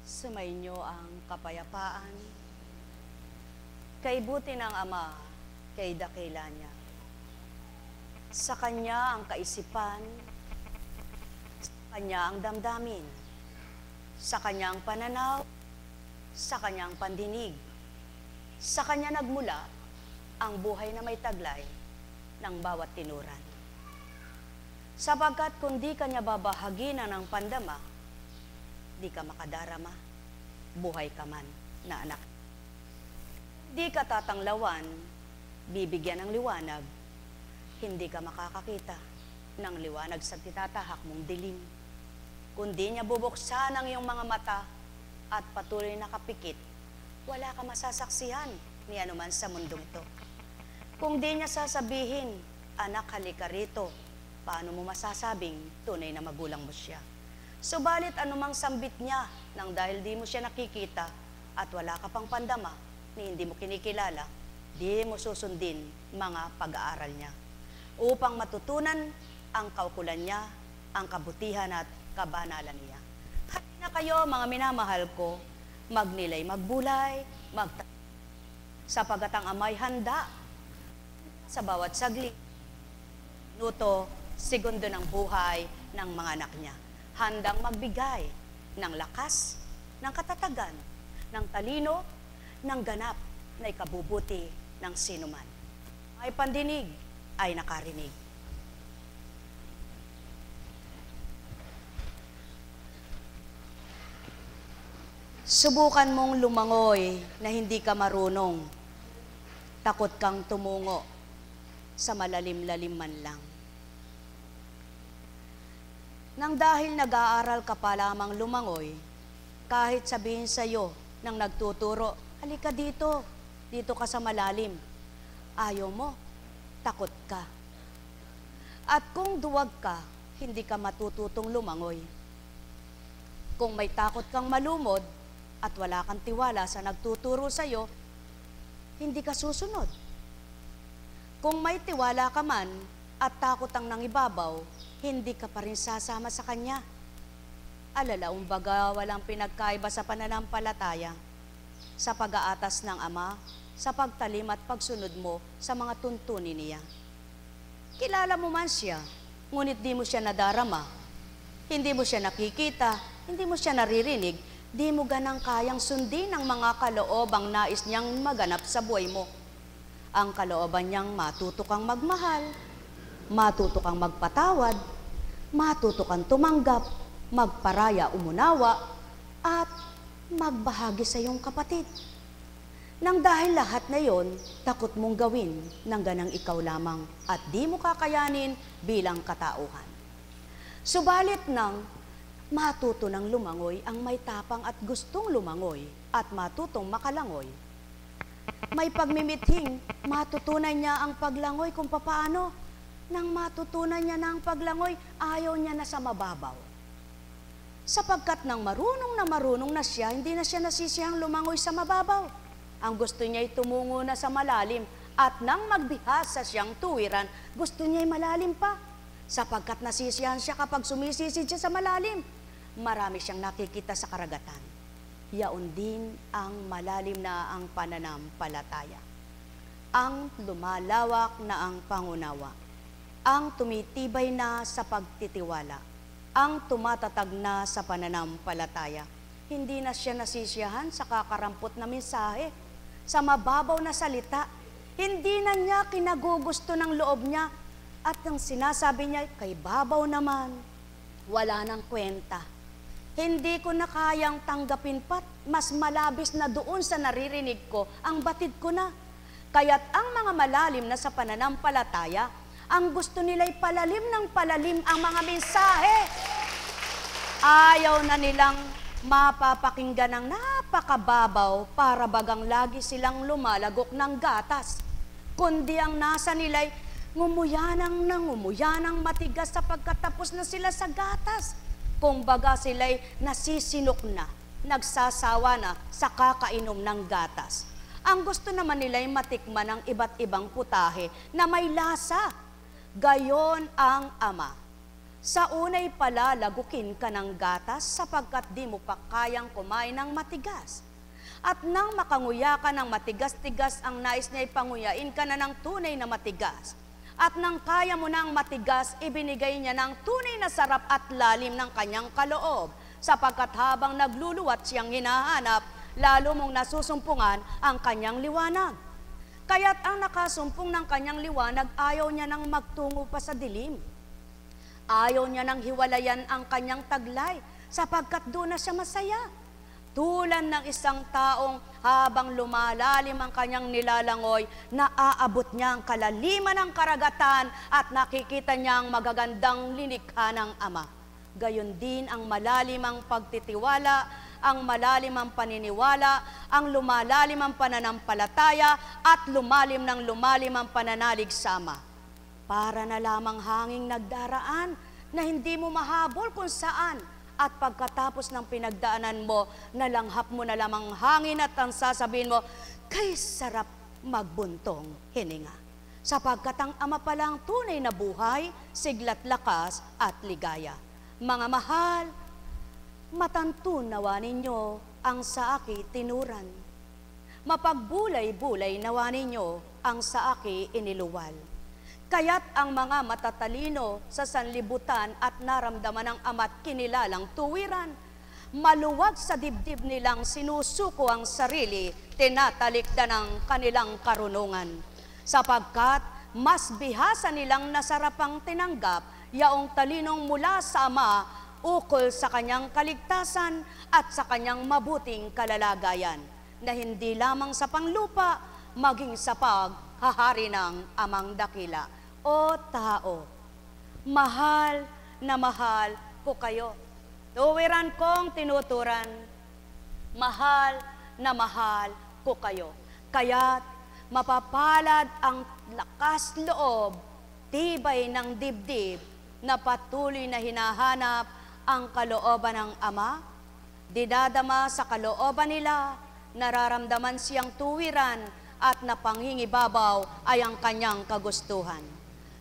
Sumainyo ang kapayapaan, kay buti ng Ama, kay dakila niya. Sa Kanya ang kaisipan, sa Kanya ang damdamin, sa Kanya ang pananaw, sa Kanya ang pandinig, sa Kanya nagmula ang buhay na may taglay ng bawat tinuran. Sapagkat kung di Kanya babahaginan ng pandama, di ka makadarama, buhay ka man na anak. Di ka tatanglawan, bibigyan ng liwanag, hindi ka makakakita ng liwanag sa titatahak mong dilim. Kundi niya bubuksan ang iyong mga mata at patuloy na kapikit, wala ka masasaksihan ni anuman sa mundong ito. Kung di niya sasabihin, anak halika rito, paano mo masasabing tunay na magulang mo siya? Subalit anumang sambit niya nang dahil di mo siya nakikita at wala ka pang pandama ni hindi mo kinikilala, di mo susundin mga pag-aaral niya upang matutunan ang kaukulan niya, ang kabutihan at kabanalan niya. Halina kayo mga minamahal ko, magnilay, magbulay, sapagat ang Ama'y handa sa bawat saglit, minuto, segundo ng buhay ng mga anak niya. Handang magbigay ng lakas, ng katatagan, ng talino, ng ganap na ikabubuti ng sinuman. Ay pandinig, ay nakarinig. Subukan mong lumangoy na hindi ka marunong. Takot kang tumungo sa malalim-lalim man lang. Nang dahil nag-aaral ka pa lamang lumangoy, kahit sabihin sa iyo ng nagtuturo, halika dito, dito ka sa malalim. Ayaw mo, takot ka. At kung duwag ka, hindi ka matututong lumangoy. Kung may takot kang malumod at wala kang tiwala sa nagtuturo sa iyo, hindi ka susunod. Kung may tiwala ka man at takot ang nangibabaw, hindi ka pa rin sasama sa Kanya. Alalaong baga walang pinagkaiba sa pananampalataya, sa pag-aatas ng Ama, sa pagtalim at pagsunod mo sa mga tuntunin niya. Kilala mo man siya, ngunit di mo siya nadarama, hindi mo siya nakikita, hindi mo siya naririnig, di mo ganang kayang sundin ang mga kaloobang nais niyang maganap sa buhay mo. Ang kalooban niyang matuto kang magmahal, matuto kang magpatawad, matuto kang tumanggap, magparaya umunawa, at magbahagi sa iyong kapatid. Nang dahil lahat na yon, takot mong gawin ng ganang ikaw lamang at di mo kakayanin bilang katauhan. Subalit nang matuto ng lumangoy ang may tapang at gustong lumangoy at matutong makalangoy, may pagmimithing matutunan niya ang paglangoy kung papaano. Nang matutunan niya ng paglangoy, ayaw niya na sa mababaw. Sapagkat nang marunong na siya, hindi na siya nasisiyang lumangoy sa mababaw. Ang gusto niya ay tumungo na sa malalim at nang magbihasa siyang tuwiran, gusto niya ay malalim pa. Sapagkat nasisiyahan siya kapag sumisisid siya sa malalim. Marami siyang nakikita sa karagatan. Yaon din ang malalim na ang pananampalataya. Ang lumalawak na ang pangunawa. Ang tumitibay na sa pagtitiwala, ang tumatatag na sa pananampalataya. Hindi na siya nasisiyahan sa kakarampot na mensahe, sa mababaw na salita. Hindi na niya kinagugusto ng loob niya At ang sinasabi niya, kay babaw naman, wala nang kwenta. Hindi ko na kayang tanggapin pat, mas malabis na doon sa naririnig ko, ang batid ko na. Kaya't ang mga malalim na sa pananampalataya, ang gusto nila'y palalim ng palalim ang mga mensahe. Ayaw na nilang mapapakinggan ng napakababaw para bagang lagi silang lumalagok ng gatas. Kundi ang nasa nila'y ngumuyanang matigas sapagkat tapos na sila sa gatas. Kung baga sila'y nasisinok na, nagsasawa na sa kakainom ng gatas. Ang gusto naman nila'y matikman ng iba't ibang putahe na may lasa. Gayon ang Ama. Sa unay pala, lagukin ka ng gatas sapagkat di mo pa kayang kumain ng matigas. At nang makanguya ka ng matigas-tigas, ang nais niya'y panguyain ka na ng tunay na matigas. At nang kaya mo ng matigas, ibinigay niya ng tunay na sarap at lalim ng kanyang kaloob. Sapagkat habang nagluluwat siyang hinahanap, lalo mong nasusumpungan ang kanyang liwanag. Kaya't ang nakasumpong ng kanyang liwanag, ayaw niya nang magtungo pa sa dilim. Ayaw niya nang hiwalayan ang kanyang taglay, sapagkat doon na siya masaya. Tulad ng isang taong habang lumalalim ang kanyang nilalangoy, naaabot niya ang kalaliman ng karagatan at nakikita niya ang magagandang linikha ng Ama. Gayon din ang malalim ang pagtitiwala, ang malalim ang paniniwala, ang lumalalim ang pananampalataya, at lumalim ang pananalig sa Ama. Para na lamang hanging nagdaraan na hindi mo mahabol kung saan, at pagkatapos ng pinagdaanan mo, nalanghap mo na lamang hangin at ang sasabihin mo, kay sarap magbuntong hininga. Sapagkat ang Ama palang tunay na buhay, siglat lakas at ligaya. Mga mahal, matantunawa ninyo ang sa aki tinuran. Mapagbulay-bulay nawa ninyo ang sa aki iniluwal. Kaya't ang mga matatalino sa sanlibutan at naramdaman ng Ama't kinilalang tuwiran, maluwag sa dibdib nilang sinusuko ang sarili, tinatalikdan ng kanilang karunungan. Sapagkat mas bihasa nilang nasarapang tinanggap yaong talinong mula sa Ama ukol sa kanyang kaligtasan at sa kanyang mabuting kalalagayan, na hindi lamang sa panglupa, maging sa paghahari ng Amang dakila. O tao, mahal na mahal ko kayo. Tuwiran kong tinuturan, mahal na mahal ko kayo. Kaya't mapapalad ang lakas loob, tibay ng dibdib, na patuloy na hinahanap ang kalooban ng Ama. Didadama sa kalooban nila, nararamdaman siyang tuwiran at napangingibabaw ay ang kanyang kagustuhan.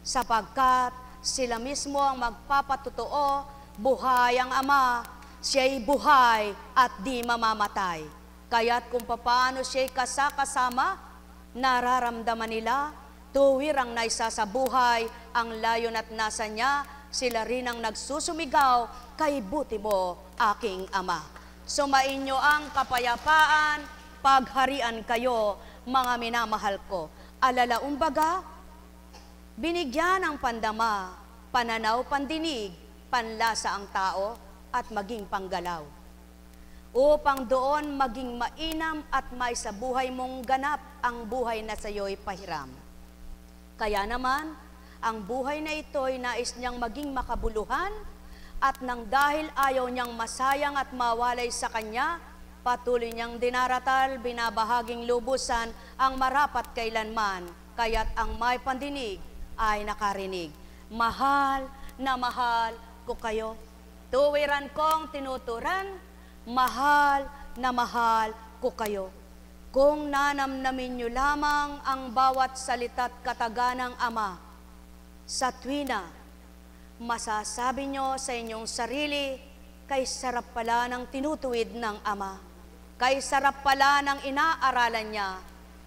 Sapagkat sila mismo ang magpapatotoo, buhay ang Ama, siya'y buhay at di mamamatay. Kaya't kung paano siya'y kasakasama, nararamdaman nila, tuwirang naisasabuhay ang layon at nasa niya, sila rin ang nagsusumigaw, kay buti mo, aking Ama. Sumainyo ang kapayapaan, pagharian kayo, mga minamahal ko. Alalaumbaga, binigyan ng pandama, pananaw, pandinig, panlasa ang tao at maging panggalaw. Upang doon maging mainam at may sa buhay mong ganap ang buhay na sa iyo'y pahiram. Kaya naman, ang buhay na ito'y nais niyang maging makabuluhan at nang dahil ayaw niyang masayang at mawalay sa kanya, patuloy niyang dinaratal, binabahaging lubusan ang marapat kailanman, kaya't ang may pandinig ay nakarinig. Mahal na mahal ko kayo. Tuwiran kong tinuturan, mahal na mahal ko kayo. Kung nanamnamin nyo lamang ang bawat salita't kataga ng Ama, sa tuwina, masasabi nyo sa inyong sarili, kay sarap pala ng tinutuwid ng Ama, kay sarap pala ng inaaralan niya,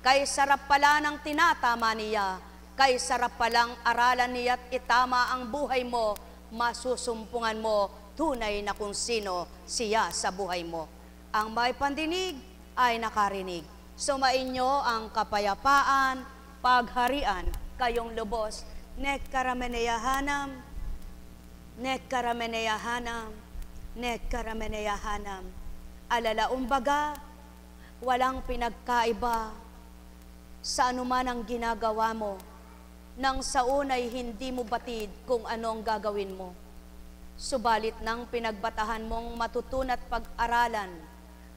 kay sarap pala ng tinatama niya, kay sarap palang aralan niya't itama ang buhay mo, masusumpungan mo, tunay na kung sino siya sa buhay mo. Ang may pandinig ay nakarinig. Sumainyo ang kapayapaan, pagharian, kayong lubos, Nekkarameneyahanam, nekkarameneyahanam, nekkarameneyahanam. Alalaumbaga, walang pinagkaiba sa anuman ang ginagawa mo, nang sa unay hindi mo batid kung anong gagawin mo. Subalit nang pinagbatahan mong matutunan at pag-aralan,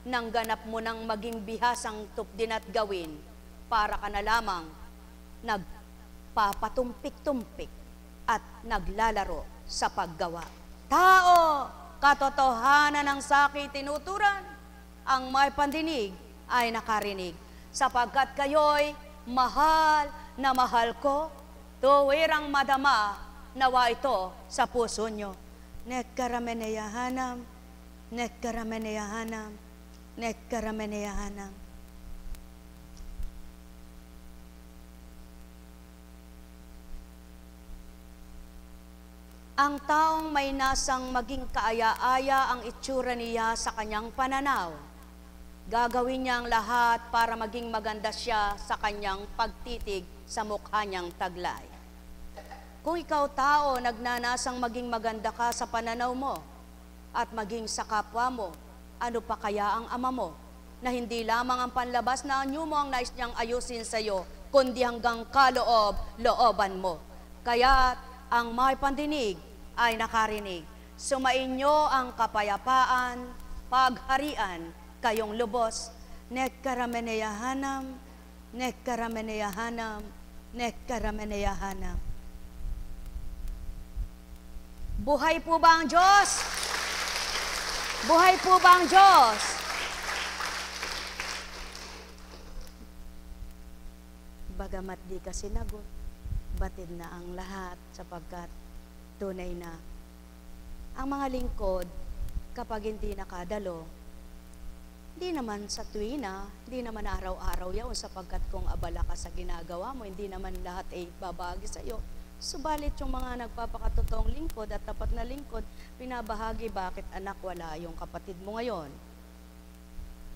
nang ganap mo nang maging bihasang tupdin at gawin, para ka na lamang nagpapatumpik-tumpik at naglalaro sa paggawa. Tao, katotohanan ng sakit tinuturan, ang may pandinig ay nakarinig, sapagkat kayo'y mahal na mahal ko, tuwirang madama nawa ito sa puso nyo. Nekkarameneyahanam, nekkarameneyahanam, nekkarameneyahanam. Ang taong may nasang maging kaaya-aya ang itsura niya sa kanyang pananaw, gagawin niya ang lahat para maging maganda siya sa kanyang pagtitig sa mukha niyang taglay. Kung ikaw tao, nagnanasang maging maganda ka sa pananaw mo at maging sa kapwa mo, ano pa kaya ang ama mo, na hindi lamang ang panlabas na anyo mo ang nais niyang ayusin sa iyo, kundi hanggang kaloob-looban mo. Kaya ang may pandinig ay nakarinig. Sumainyo ang kapayapaan, pagharian, kayong lubos. Nekkarameneyahanam, nekkarameneyahanam, nekkarameneyahanam. Buhay po ba ang Diyos? Buhay po ba ang Diyos? Bagamat di ka sinagot, batid na ang lahat sapagkat tunay na ang mga lingkod kapag hindi nakadalo, hindi naman sa tuwina, hindi naman araw-araw yaon sapagkat kung abala ka sa ginagawa mo, hindi naman lahat ay babagi sa iyo. Subalit yung mga nagpapakatotoong lingkod at tapat na lingkod, pinabahagi, bakit anak wala yung kapatid mo ngayon?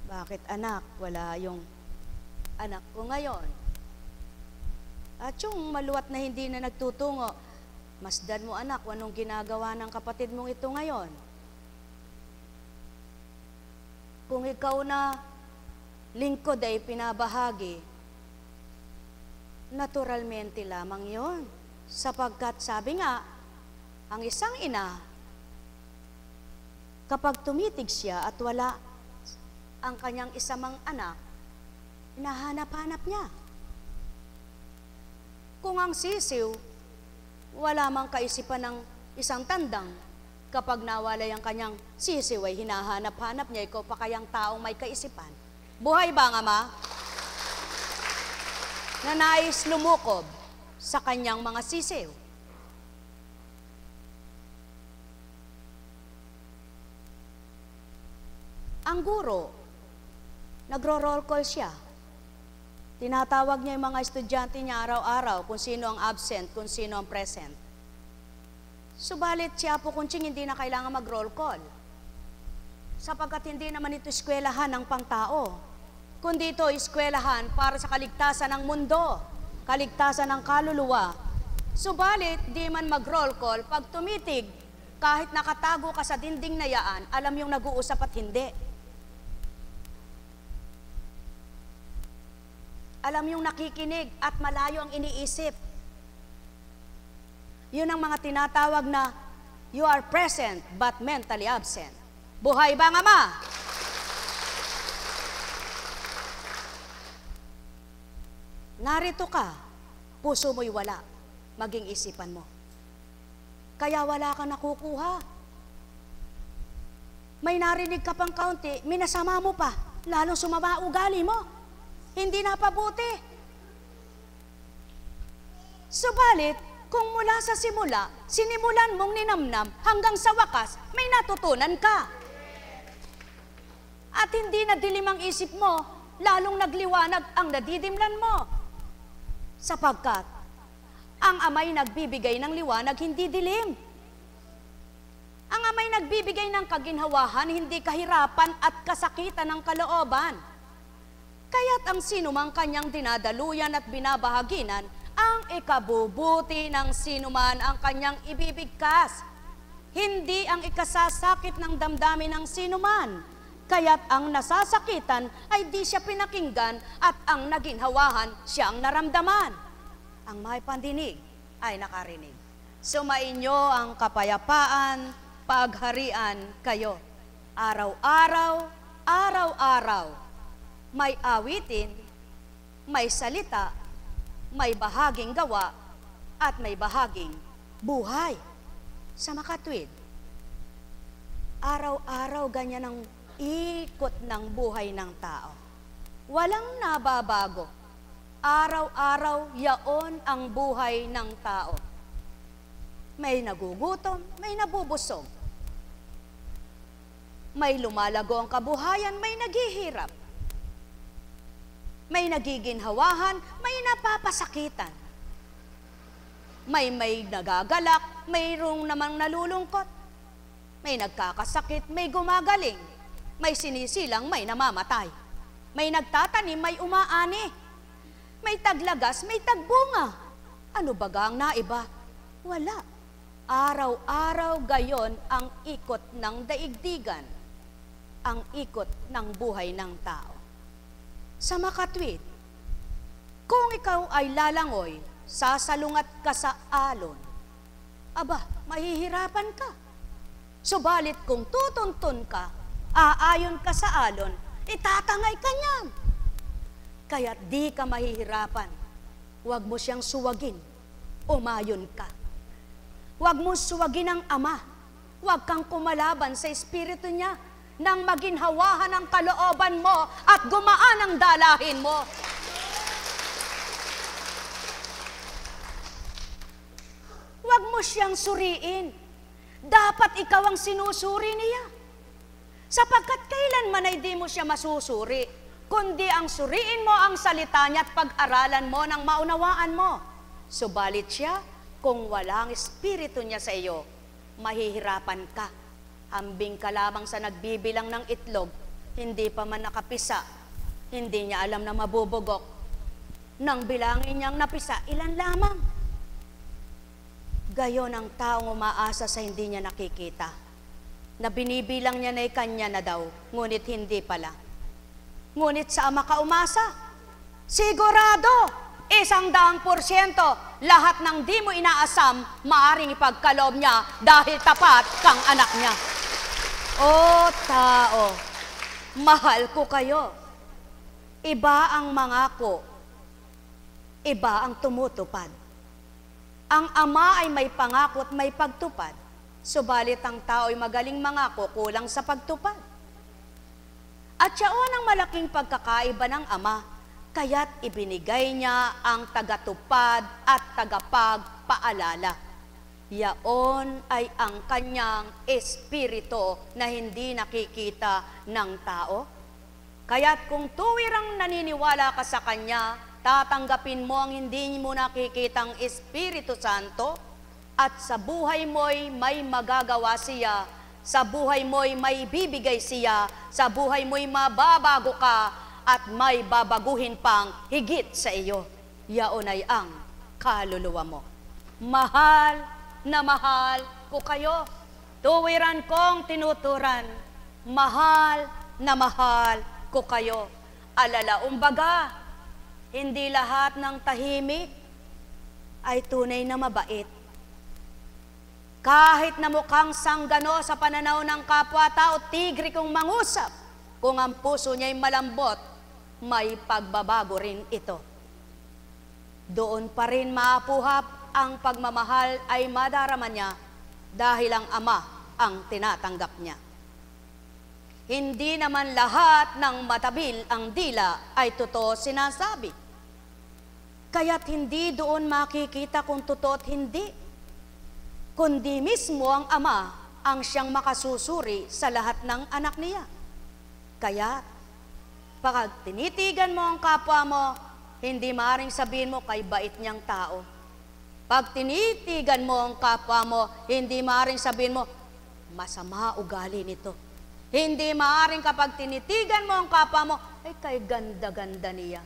Bakit anak wala yung anak ko ngayon? At yung maluwat na hindi na nagtutungo, masdan mo anak, anong ginagawa ng kapatid mong ito ngayon? Kung ikaw na lingkod ay pinabahagi, naturalmente lamang yon. Sapagkat sabi nga, ang isang ina, kapag tumitig siya at wala ang kanyang isamang anak, hinahanap-hanap niya. Kung ang sisiw, wala mang kaisipan ng isang tandang, kapag nawalay ang kanyang sisiw ay hinahanap-hanap niya, ikaw pa kayang taong may kaisipan. Buhay ba ang ama? Na nais lumukob sa kanyang mga sisiw. Ang guro, nagro-roll call siya. Tinatawag niya yung mga estudyante niya araw-araw kung sino ang absent, kung sino ang present. Subalit siya po kunching hindi na kailangan mag-roll call. Sapagkat hindi naman ito eskwelahan ng pangtao, kundi ito eskwelahan para sa kaligtasan ng mundo, kaligtasan ng kaluluwa. Subalit, di man mag-roll call, pag tumitig, kahit nakatago ka sa dinding na yaan, alam yung nag-uusap at hindi. Alam yung nakikinig at malayo ang iniisip. Yun ang mga tinatawag na, you are present but mentally absent. Buhay ba ang ama? Narito ka, puso mo'y wala, maging isipan mo. Kaya wala ka nakukuha. May narinig ka pang kaunti, minasama mo pa, lalong sumama ugali mo. Hindi napabuti. Subalit, kung mula sa simula, sinimulan mong ninamnam hanggang sa wakas, may natutunan ka. At hindi na dilim ang isip mo, lalong nagliwanag ang nadidimlan mo. Sapagkat ang amay nagbibigay ng liwanag, hindi dilim. Ang amay nagbibigay ng kaginhawahan, hindi kahirapan at kasakitan ng kalooban. Kaya't ang sinumang kanyang dinadaluyan at binabahaginan ang ikabubuti ng sinuman ang kanyang ibibigkas, hindi ang ikasasakit ng damdamin ng sinuman. Kaya't ang nasasakitan ay di siya pinakinggan at ang naginhawahan siyang naramdaman. Ang may pandinig ay nakarinig. Sumainyo ang kapayapaan, pagharian kayo. Araw-araw, araw-araw, may awitin, may salita, may bahaging gawa, at may bahaging buhay. Sa makatwid, araw-araw ganyan ang ikot ng buhay ng tao. Walang nababago. Araw-araw yaon ang buhay ng tao. May nagugutom, may nabubusog. May lumalago ang kabuhayan, may naghihirap. May nagiginhawahan, may napapasakitan. May nagagalak, mayroong namang nalulungkot. May nagkakasakit, may gumagaling. May sinisilang, may namamatay. May nagtatanim, may umaani. May taglagas, may tagbunga. Ano baga ang naiba? Wala. Araw-araw gayon ang ikot ng daigdigan, ang ikot ng buhay ng tao. Sa makatwid, kung ikaw ay lalangoy, sasalungat ka sa alon, aba, mahihirapan ka. Subalit kung tutuntun ka, aayon ka sa alon, itatangay ka niyan. Kaya't di ka mahihirapan. Huwag mo siyang suwagin, umayon ka. Huwag mo suwagin ang Ama. Huwag kang kumalaban sa Espiritu niya nang maginhawahan ang kalooban mo at gumaan ang dalahin mo. Huwag mo siyang suriin. Dapat ikaw ang sinusuri niya. Sapagkat kailanman ay di mo siya masusuri, kundi ang suriin mo ang salita niya at pag-aralan mo nang maunawaan mo. Subalit siya, kung walang Espiritu niya sa iyo, mahihirapan ka. Hambing ka lamang sa nagbibilang ng itlog, hindi pa man nakapisa, hindi niya alam na mabubugok. Nang bilangin niyang napisa, ilan lamang. Gayon ang taong umaasa sa hindi niya nakikita, na binibilang niya na kanya na daw, ngunit hindi pala. Ngunit sa Ama ka umasa, sigurado, 100% lahat ng di mo inaasam, maaring ipagkaloob niya dahil tapat kang anak niya. O tao, mahal ko kayo. Iba ang mangako, iba ang tumutupad. Ang Ama ay may pangako at may pagtupad, subalit ang tao ay magaling mangako, kulang sa pagtupad. At yaon ang malaking pagkakaiba ng Ama, kaya't ibinigay niya ang tagatupad at tagapagpaalala. Yaon ay ang kanyang espiritu na hindi nakikita ng tao. Kaya't kung tuwirang naniniwala ka sa kanya, tatanggapin mo ang hindi mo nakikitang Espiritu Santo at sa buhay mo'y may magagawa siya, sa buhay mo'y may bibigay siya, sa buhay mo'y mababago ka, at may babaguhin pang higit sa iyo. Yaon ay ang kaluluwa mo. Mahal na mahal ko kayo. Tuwiran kong tinuturan. Mahal na mahal ko kayo. Alalaong baga, hindi lahat ng tahimik ay tunay na mabait. Kahit na mukhang sanggano sa pananaw ng kapwa-tao, tigre kong mangusap, kung ang puso niya'y malambot, may pagbabago rin ito. Doon pa rin maapuhap ang pagmamahal ay madarama niya dahil ang Ama ang tinatanggap niya. Hindi naman lahat ng matabil ang dila ay totoo sinasabi. Kaya't hindi doon makikita kung totoo at hindi, kundi mismo ang Ama ang siyang makasusuri sa lahat ng anak niya. Kaya pag tinitigan mo ang kapwa mo, hindi maaaring sabihin mo kay bait niyang tao. Pag tinitigan mo ang kapwa mo, hindi maaaring sabihin mo, masama ugali nito. Hindi maaaring kapag tinitigan mo ang kapwa mo, ay kay ganda-ganda niya.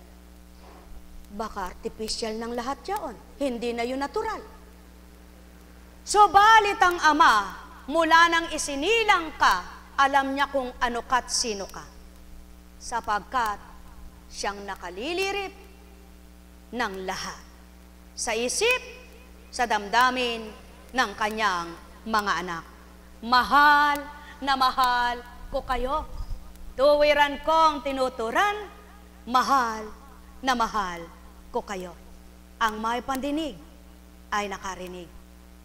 baka artificial ng lahat yaon. Hindi na yun natural. Subalit ang Ama, mula nang isinilang ka, alam niya kung ano ka't sino ka. Sapagkat siyang nakalilirip ng lahat. Sa isip, sa damdamin ng kanyang mga anak. Mahal na mahal ko kayo. Tuwiran kong tinuturan, mahal na mahal ko kayo. Ang may pandinig ay nakarinig.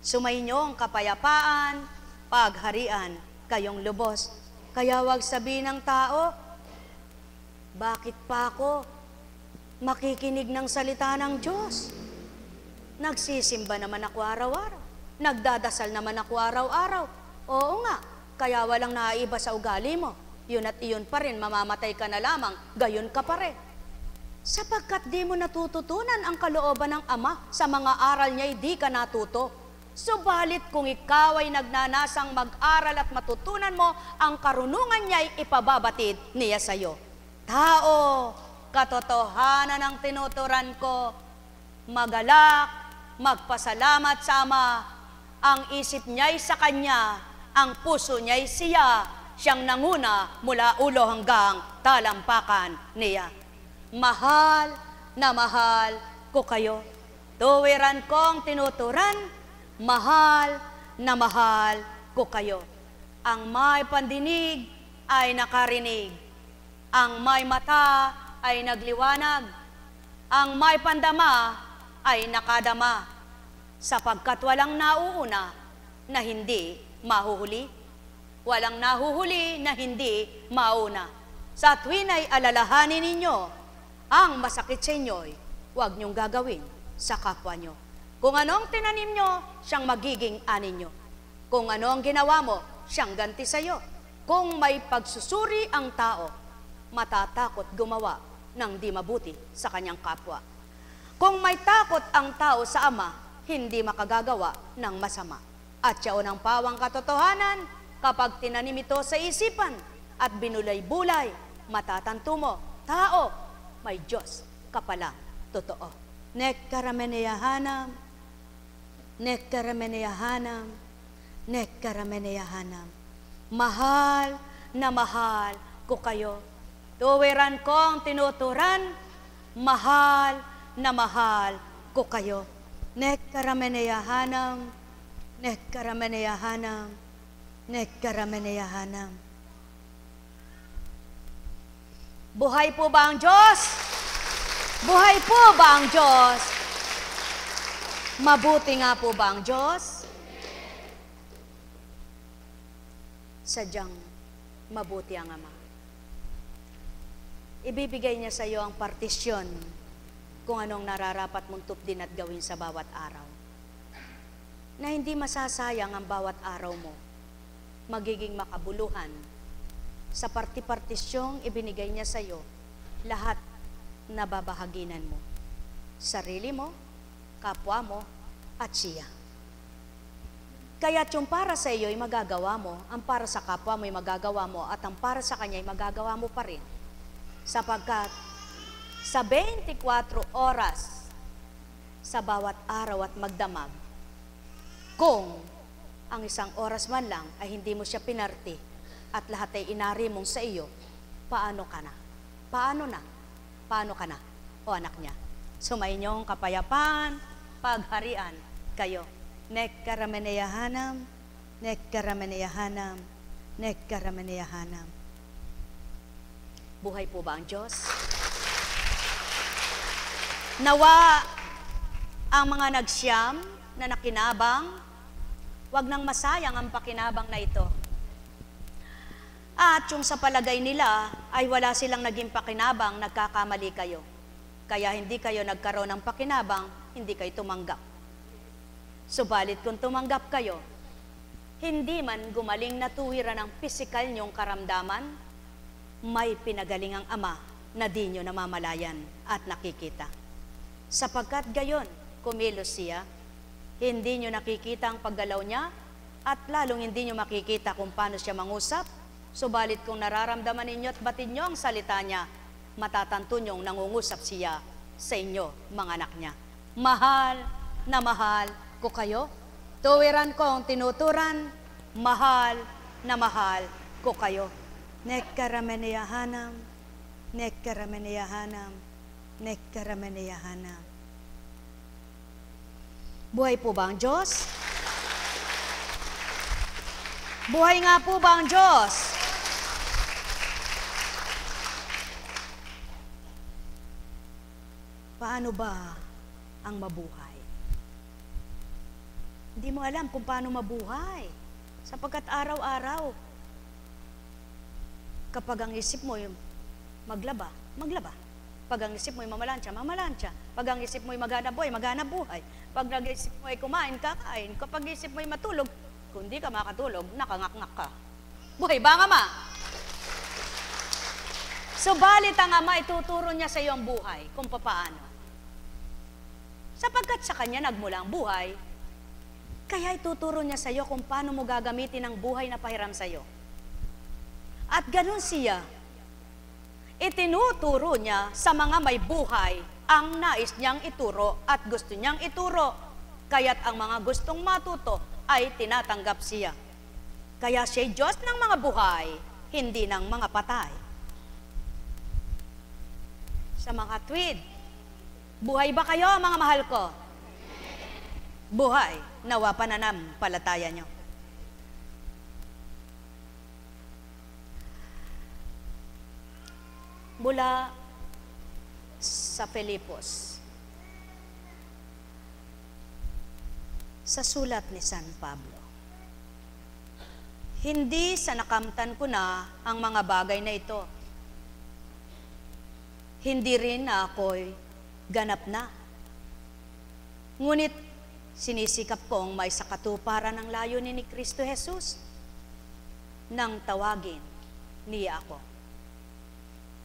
Sumainyo ang kapayapaan, pagharian, kayong lubos. Kaya wag sabihin ng tao, bakit pa ako makikinig ng salita ng Diyos? Nagsisimba naman ako araw-araw. Nagdadasal naman ako araw-araw. Oo nga, kaya walang naiba sa ugali mo. Yun at iyon pa rin, mamamatay ka na lamang, gayon ka pa rin. Sapagkat di mo natututunan ang kalooban ng Ama, sa mga aral niya'y di ka natuto. Subalit kung ikaw ay nagnanasang mag-aral at matutunan mo, ang karunungan niya'y ipababatid niya sa iyo. Tao, katotohanan ang tinuturan ko, magalak, magpasalamat sa Ama, ang isip niya'y sa Kanya, ang puso niya'y siya, siyang nanguna mula ulo hanggang talampakan niya. Mahal na mahal ko kayo. Tuwiran kong tinuturan, mahal na mahal ko kayo. Ang may pandinig ay nakarinig. Ang may mata ay nagliwanag. Ang may pandama ay nakadama. Sapagkat walang nauuna na hindi mahuhuli. Walang nahuhuli na hindi mauna. Sa tuwin ay alalahanin ninyo, ang masakit sa inyo'y huwag niyong gagawin sa kapwa nyo. Kung anong tinanim nyo, siyang magiging ani nyo. Kung ano ang ginawa mo, siyang ganti sa iyo. Kung may pagsusuri ang tao, matatakot gumawa ng di mabuti sa kanyang kapwa. Kung may takot ang tao sa Ama, hindi makagagawa ng masama. At yaon ang pawang katotohanan, kapag tinanim ito sa isipan at binulay-bulay, matatanto mo, tao, may Diyos ka pala, totoo. Nekkarameneyahanam, nekkarameneyahanam, nekkarameneyahanam. Mahal na mahal ko kayo. Tuwiran kong tinuturan, mahal na mahal ko kayo. Nekkarameneyahanam, nekkarameneyahanam, nekkarameneyahanam. Buhay po ba ang Diyos? Buhay po ba ang Diyos? Mabuti nga po ba ang Diyos? Sadyang mabuti ang Ama. Ibibigay niya sa iyo ang partisyon kung anong nararapat mong tupdin at gawin sa bawat araw. Na hindi masasayang ang bawat araw mo. Magiging makabuluhan sa parti-partisyong ibinigay niya sa iyo, lahat na babahaginan mo. Sarili mo, kapwa mo, at siya. Kaya't yung para sa iyo ay magagawa mo, ang para sa kapwa mo ay magagawa mo, at ang para sa kanya ay magagawa mo pa rin. Sapagkat sa 24 oras sa bawat araw at magdamag, kung ang isang oras man lang ay hindi mo siya pinarti at lahat ay inari mong sa iyo, paano ka na? Paano na? Paano ka na? O anak niya. Sumainyong kapayapaan, pagharian kayo. Nekkarameneyahanam, nekkarameneyahanam, nekkarameneyahanam. Buhay po ba ang Diyos? Nawa ang mga nagsyam na nakinabang, wag nang masayang ang pakinabang na ito. At yung sa palagay nila ay wala silang naging pakinabang, nagkakamali kayo. Kaya hindi kayo nagkaroon ng pakinabang, hindi kayo tumanggap. Subalit kung tumanggap kayo, hindi man gumaling na tuwiran ang pisikal niyong karamdaman, may pinagaling ang Ama na di nyo namamalayan at nakikita. Sapagkat gayon, kumilos siya, hindi nyo nakikita ang paggalaw niya at lalong hindi nyo makikita kung paano siya mangusap. Subalit kung nararamdaman ninyo at batid nyo ang salita niya, matatanto nyong nangungusap siya sa inyo, mga anak niya. Mahal na mahal ko kayo. Tuwiran kong tinuturan, mahal na mahal ko kayo. Nekkarameniyahanam, nekkarameniyahanam, nekkarameniyahanam. Buhay po ba ang Diyos? Buhay nga po ba ang Diyos? Paano ba ang mabuhay? Hindi mo alam kung paano mabuhay. Sapagkat araw-araw, kapag ang isip mo yung maglaba, maglaba. Pag ang isip mo yung mamalansya, mamalansya. Pag ang isip mo yung maghanap buhay. Pag nag-isip mo ay kumain, kakain. Kapag isip mo ay matulog, kung di ka makatulog, nakangak-ngak ka. Buhay ba ang Ama? Subalit ang Ama, ituturo niya sa iyo ang buhay kung papaano. Sapagkat sa Kanya nagmula ang buhay, kaya ituturo niya sa iyo kung paano mo gagamitin ang buhay na pahiram sa iyo. At ganun siya, itinuturo niya sa mga may buhay ang nais niyang ituro at gusto niyang ituro. Kaya't ang mga gustong matuto ay tinatanggap siya. Kaya siya'y Diyos ng mga buhay, hindi ng mga patay. Sa mga tweed, buhay ba kayo, mga mahal ko? Buhay, nawa pananampalataya nyo. Mula sa Filipos, sa sulat ni San Pablo, hindi sa nakamtan ko na ang mga bagay na ito. Hindi rin na ako'y ganap na. Ngunit sinisikap kong may sakatuparan ng layunin ni Kristo Jesus nang tawagin niya ako.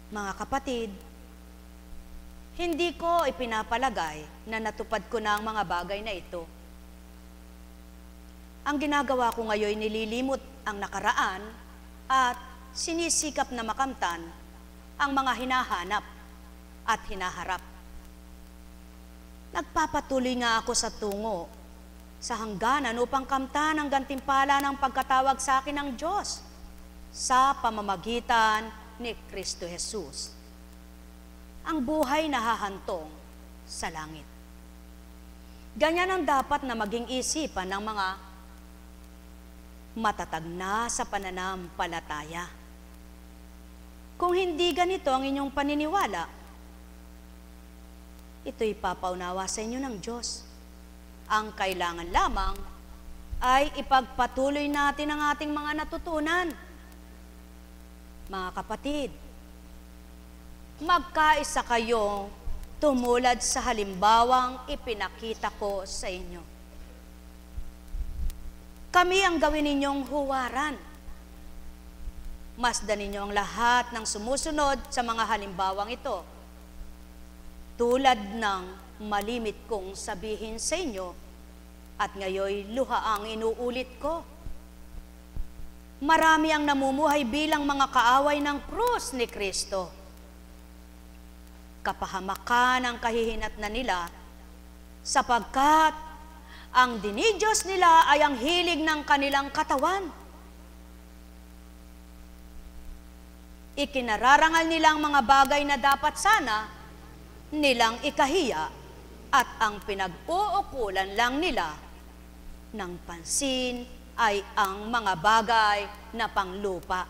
Mga kapatid, hindi ko ipinapalagay na natupad ko na ang mga bagay na ito. Ang ginagawa ko ngayon, nililimot ang nakaraan at sinisikap na makamtan ang mga hinahanap at hinaharap. Nagpapatuloy nga ako sa tungo sa hangganan upang kamtan ang gantimpala ng pagkatawag sa akin ng Diyos sa pamamagitan ni Kristo Jesus. Ang buhay na hahantong sa langit. Ganyan ang dapat na maging isipan ng mga matatag na sa pananampalataya. Kung hindi ganito ang inyong paniniwala, ito'y papaunawa sa inyo ng Diyos. Ang kailangan lamang ay ipagpatuloy natin ang ating mga natutunan. Mga kapatid, magkaisa kayong tumulad sa halimbawang ipinakita ko sa inyo. Kami ang gawin ninyong huwaran. Masdan ninyo ang lahat ng sumusunod sa mga halimbawang ito. Tulad ng malimit kong sabihin sa inyo, at ngayoy luha ang inuulit ko. Marami ang namumuhay bilang mga kaaway ng krus ni Kristo. Kapahamakan ang kahihinatnan nila, sapagkat ang dinidiyos nila ay ang hilig ng kanilang katawan. Ikinararangal nilang mga bagay na dapat sana nilang ikahiya, at ang pinag-uukulan lang nila ng pansin ay ang mga bagay na panglupa.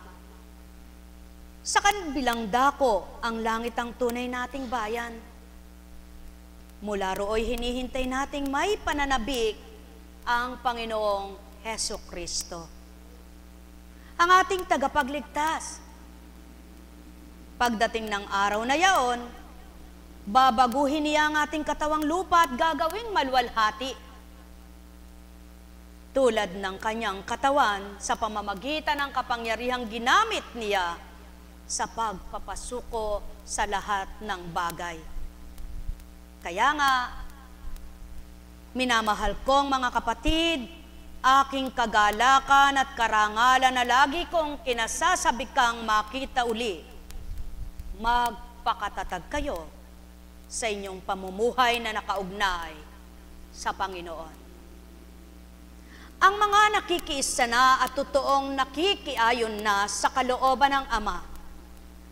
Sa kabilang dako, ang langit ang tunay nating bayan. Mula rooy hinihintay nating may pananabik ang Panginoong Heso Kristo, ang ating tagapagligtas. Pagdating ng araw na yaon, babaguhin niya ang ating katawang lupa at gagawing maluwalhati, tulad ng kanyang katawan sa pamamagitan ng kapangyarihang ginamit niya sa pagpapasuko sa lahat ng bagay. Kaya nga, minamahal kong mga kapatid, aking kagalakan at karangalan na lagi kong kinasasabikang makita uli. Magpakatatag kayo sa inyong pamumuhay na nakaugnay sa Panginoon. Ang mga nakikiisa na at totoong nakikiayon na sa kalooban ng Ama,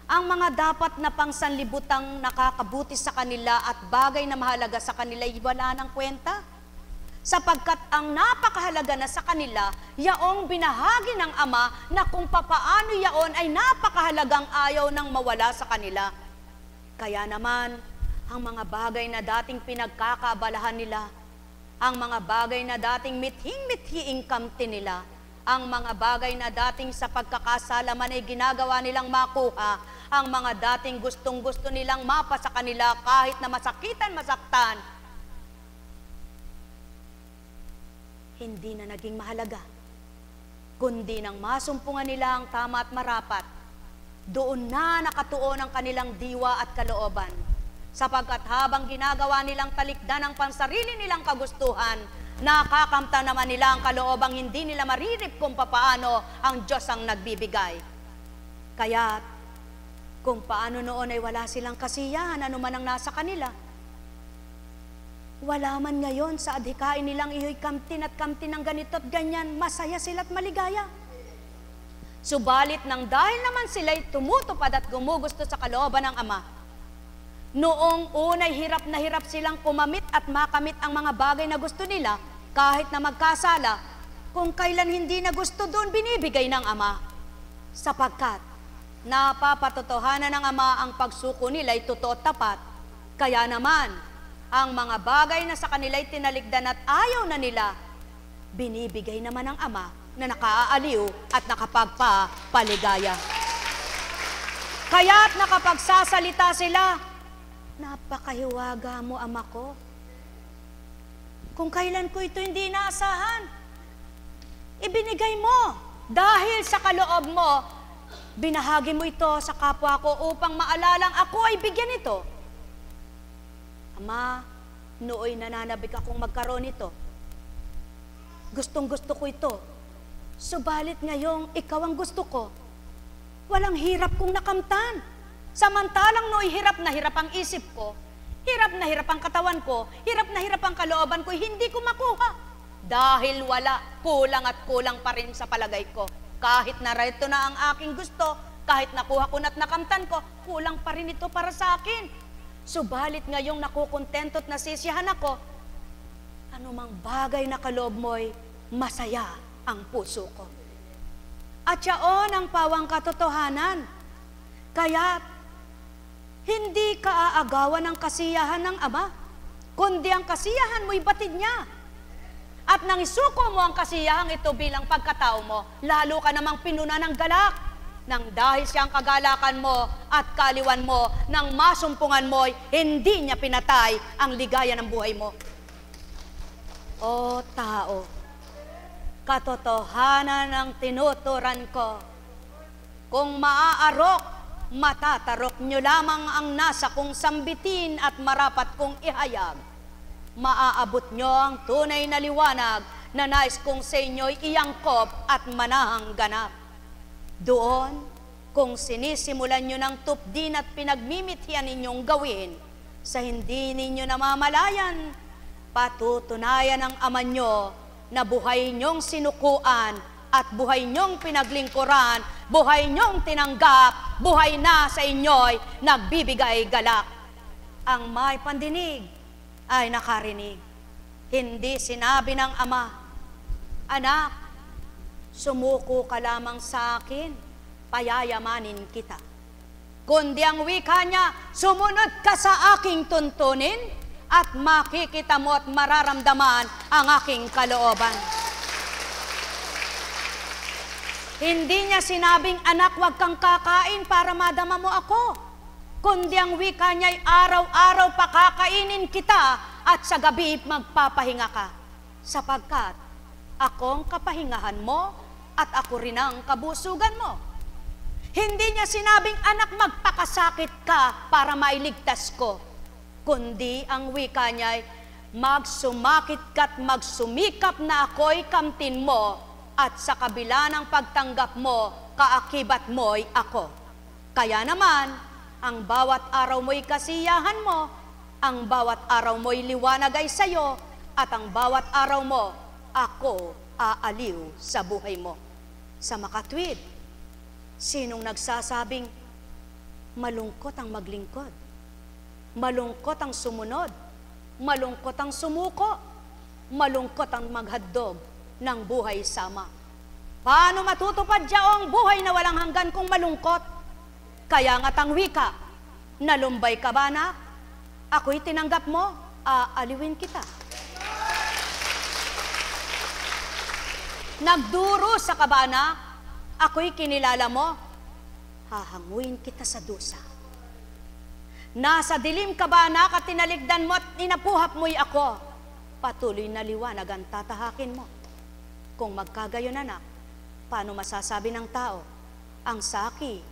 ang mga dapat na pangsanlibutang nakakabuti sa kanila at bagay na mahalaga sa kanila ay wala ng kwenta. Sapagkat ang napakahalaga na sa kanila, yaong binahagi ng Ama na kung papaano yaon ay napakahalagang ayaw nang mawala sa kanila. Kaya naman, ang mga bagay na dating pinagkakaabalahan nila, ang mga bagay na dating mithing-mithiing kamti nila, ang mga bagay na dating sa pagkakasalaman ay ginagawa nilang makuha, ang mga dating gustong-gusto nilang mapa sa kanila kahit na masakitan, masaktan, hindi na naging mahalaga, kundi nang masumpungan nila ang tama at marapat, doon na nakatuon ang kanilang diwa at kalooban, sapagkat habang ginagawa nilang talikdan ang pansarili nilang kagustuhan, nakakamta naman nila ang kaloobang hindi nila maririp kung papaano ang Diyos ang nagbibigay. Kaya kung paano noon ay wala silang kasiyahan, ano man ang nasa kanila, wala man ngayon sa adhikain nilang iho'y kamtin at kamtin ng ganito at ganyan, masaya sila't maligaya. Subalit nang dahil naman sila'y tumutupad at gumugusto sa kalooban ng Ama, noong unay hirap na hirap silang kumamit at makamit ang mga bagay na gusto nila, kahit na magkasala, kung kailan hindi na gusto doon binibigay ng Ama. Sapagkat napapatotohanan ng Ama ang pagsuko nila'y totoo at tapat, kaya naman, ang mga bagay na sa kanila'y tinalikdan at ayaw na nila, binibigay naman ng Ama na nakaaaliw at nakapagpapaligaya. Kaya't nakapagsasalita sila, napakahiwaga mo, Ama ko. Kung kailan ko ito hindi inaasahan, ibinigay mo. Dahil sa kaloob mo, binahagi mo ito sa kapwa ko upang maalalang ako ay bigyan ito. Ama, nooy nananabik akong magkaroon ito. Gustong-gusto ko ito. Subalit ngayong ikaw ang gusto ko. Walang hirap kong nakamtan. Samantalang nooy hirap na hirap ang isip ko, hirap na hirap ang katawan ko, hirap na hirap ang kalooban ko, hindi ko makuha. Dahil wala, kulang at kulang pa rin sa palagay ko. Kahit na ito na ang aking gusto, kahit nakuha ko na't nakamtan ko, kulang pa rin ito para sa akin. Subalit ngayong nakukontento at nasisiyahan ako, anumang bagay na kaloob mo'y masaya ang puso ko. At yaon ang pawang katotohanan. Kaya't hindi ka aagawan ng kasiyahan ng Ama, kundi ang kasiyahan mo'y batid niya. At nang isuko mo ang kasiyahang ito bilang pagkatao mo, lalo ka namang pinuna ng galak. Nang dahil siyang kagalakan mo at kaliwan mo, nang masumpungan mo'y hindi niya pinatay ang ligaya ng buhay mo. O tao, katotohanan ang tinuturan ko. Kung maaarok, matatarok nyo lamang ang nasa kong sambitin at marapat kong ihayag. Maaabot nyo ang tunay na liwanag na nais kong sa inyo'y iyangkop at manahang ganap. Doon, kung sinisimulan nyo ng tupdin at pinagmimithian ninyong gawin, sa hindi ninyo namamalayan, patutunayan ng Ama nyo na buhay nyong sinukuan at buhay nyong pinaglingkuran, buhay nyong tinanggap, buhay na sa inyo'y nagbibigay galak. Ang may pandinig ay nakarinig. Hindi sinabi ng Ama, Anak, sumuko ka lamang sa akin, payayamanin kita. Kundi ang wika niya, sumunod ka sa aking tuntunin at makikita mo at mararamdaman ang aking kalooban. Hindi niya sinabing, anak, wag kang kakain para madama mo ako. Kundi ang wika niya ay araw-araw pakakainin kita at sa gabi magpapahinga ka. Sapagkat akong kapahingahan mo at ako rin ang kabusugan mo. Hindi niya sinabing, anak, magpakasakit ka para mailigtas ko. Kundi ang wika niya ay, magsumakit ka't magsumikap na ako'y kamtin mo at sa kabila ng pagtanggap mo, kaakibat mo'y ako. Kaya naman, ang bawat araw mo'y kasiyahan mo, Ang bawat araw mo'y liwanag ay sa'yo, at ang bawat araw mo, ako aaliw sa buhay mo. Sa makatwid, sinong nagsasabing, malungkot ang maglingkod, malungkot ang sumunod, malungkot ang sumuko, malungkot ang maghadog ng buhay sama. Paano matutupad ang buhay na walang hanggan kung malungkot? Kaya nga't ang wika, nalumbay ka ba na? Ako'y tinanggap mo, aaliwin kita. Nagduro sa kabana, ako'y kinilala mo, hahanguin kita sa dusa. Nasa dilim kabana ka tinaligdan mo at inapuhap mo'y ako, patuloy na liwanag ang tatahakin mo. Kung magkagayon anak, paano masasabi ng tao, ang saki,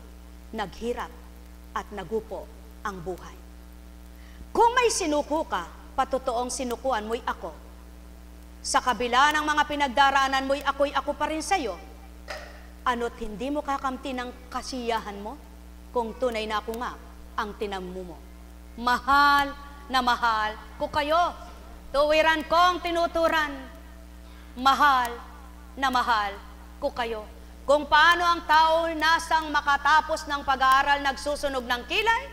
naghirap at nagupo ang buhay. Kung may sinuko ka, patotoong sinukuan mo'y ako. Sa kabila ng mga pinagdaraanan mo'y ako pa rin sa'yo. Ano't hindi mo kakamti ng kasiyahan mo kung tunay na ako nga ang tinammo mo. Mahal na mahal ko kayo. Tuwiran kong tinuturan. Mahal na mahal ko kayo. Kung paano ang tao nasang makatapos ng pag-aaral nagsusunog ng kilay,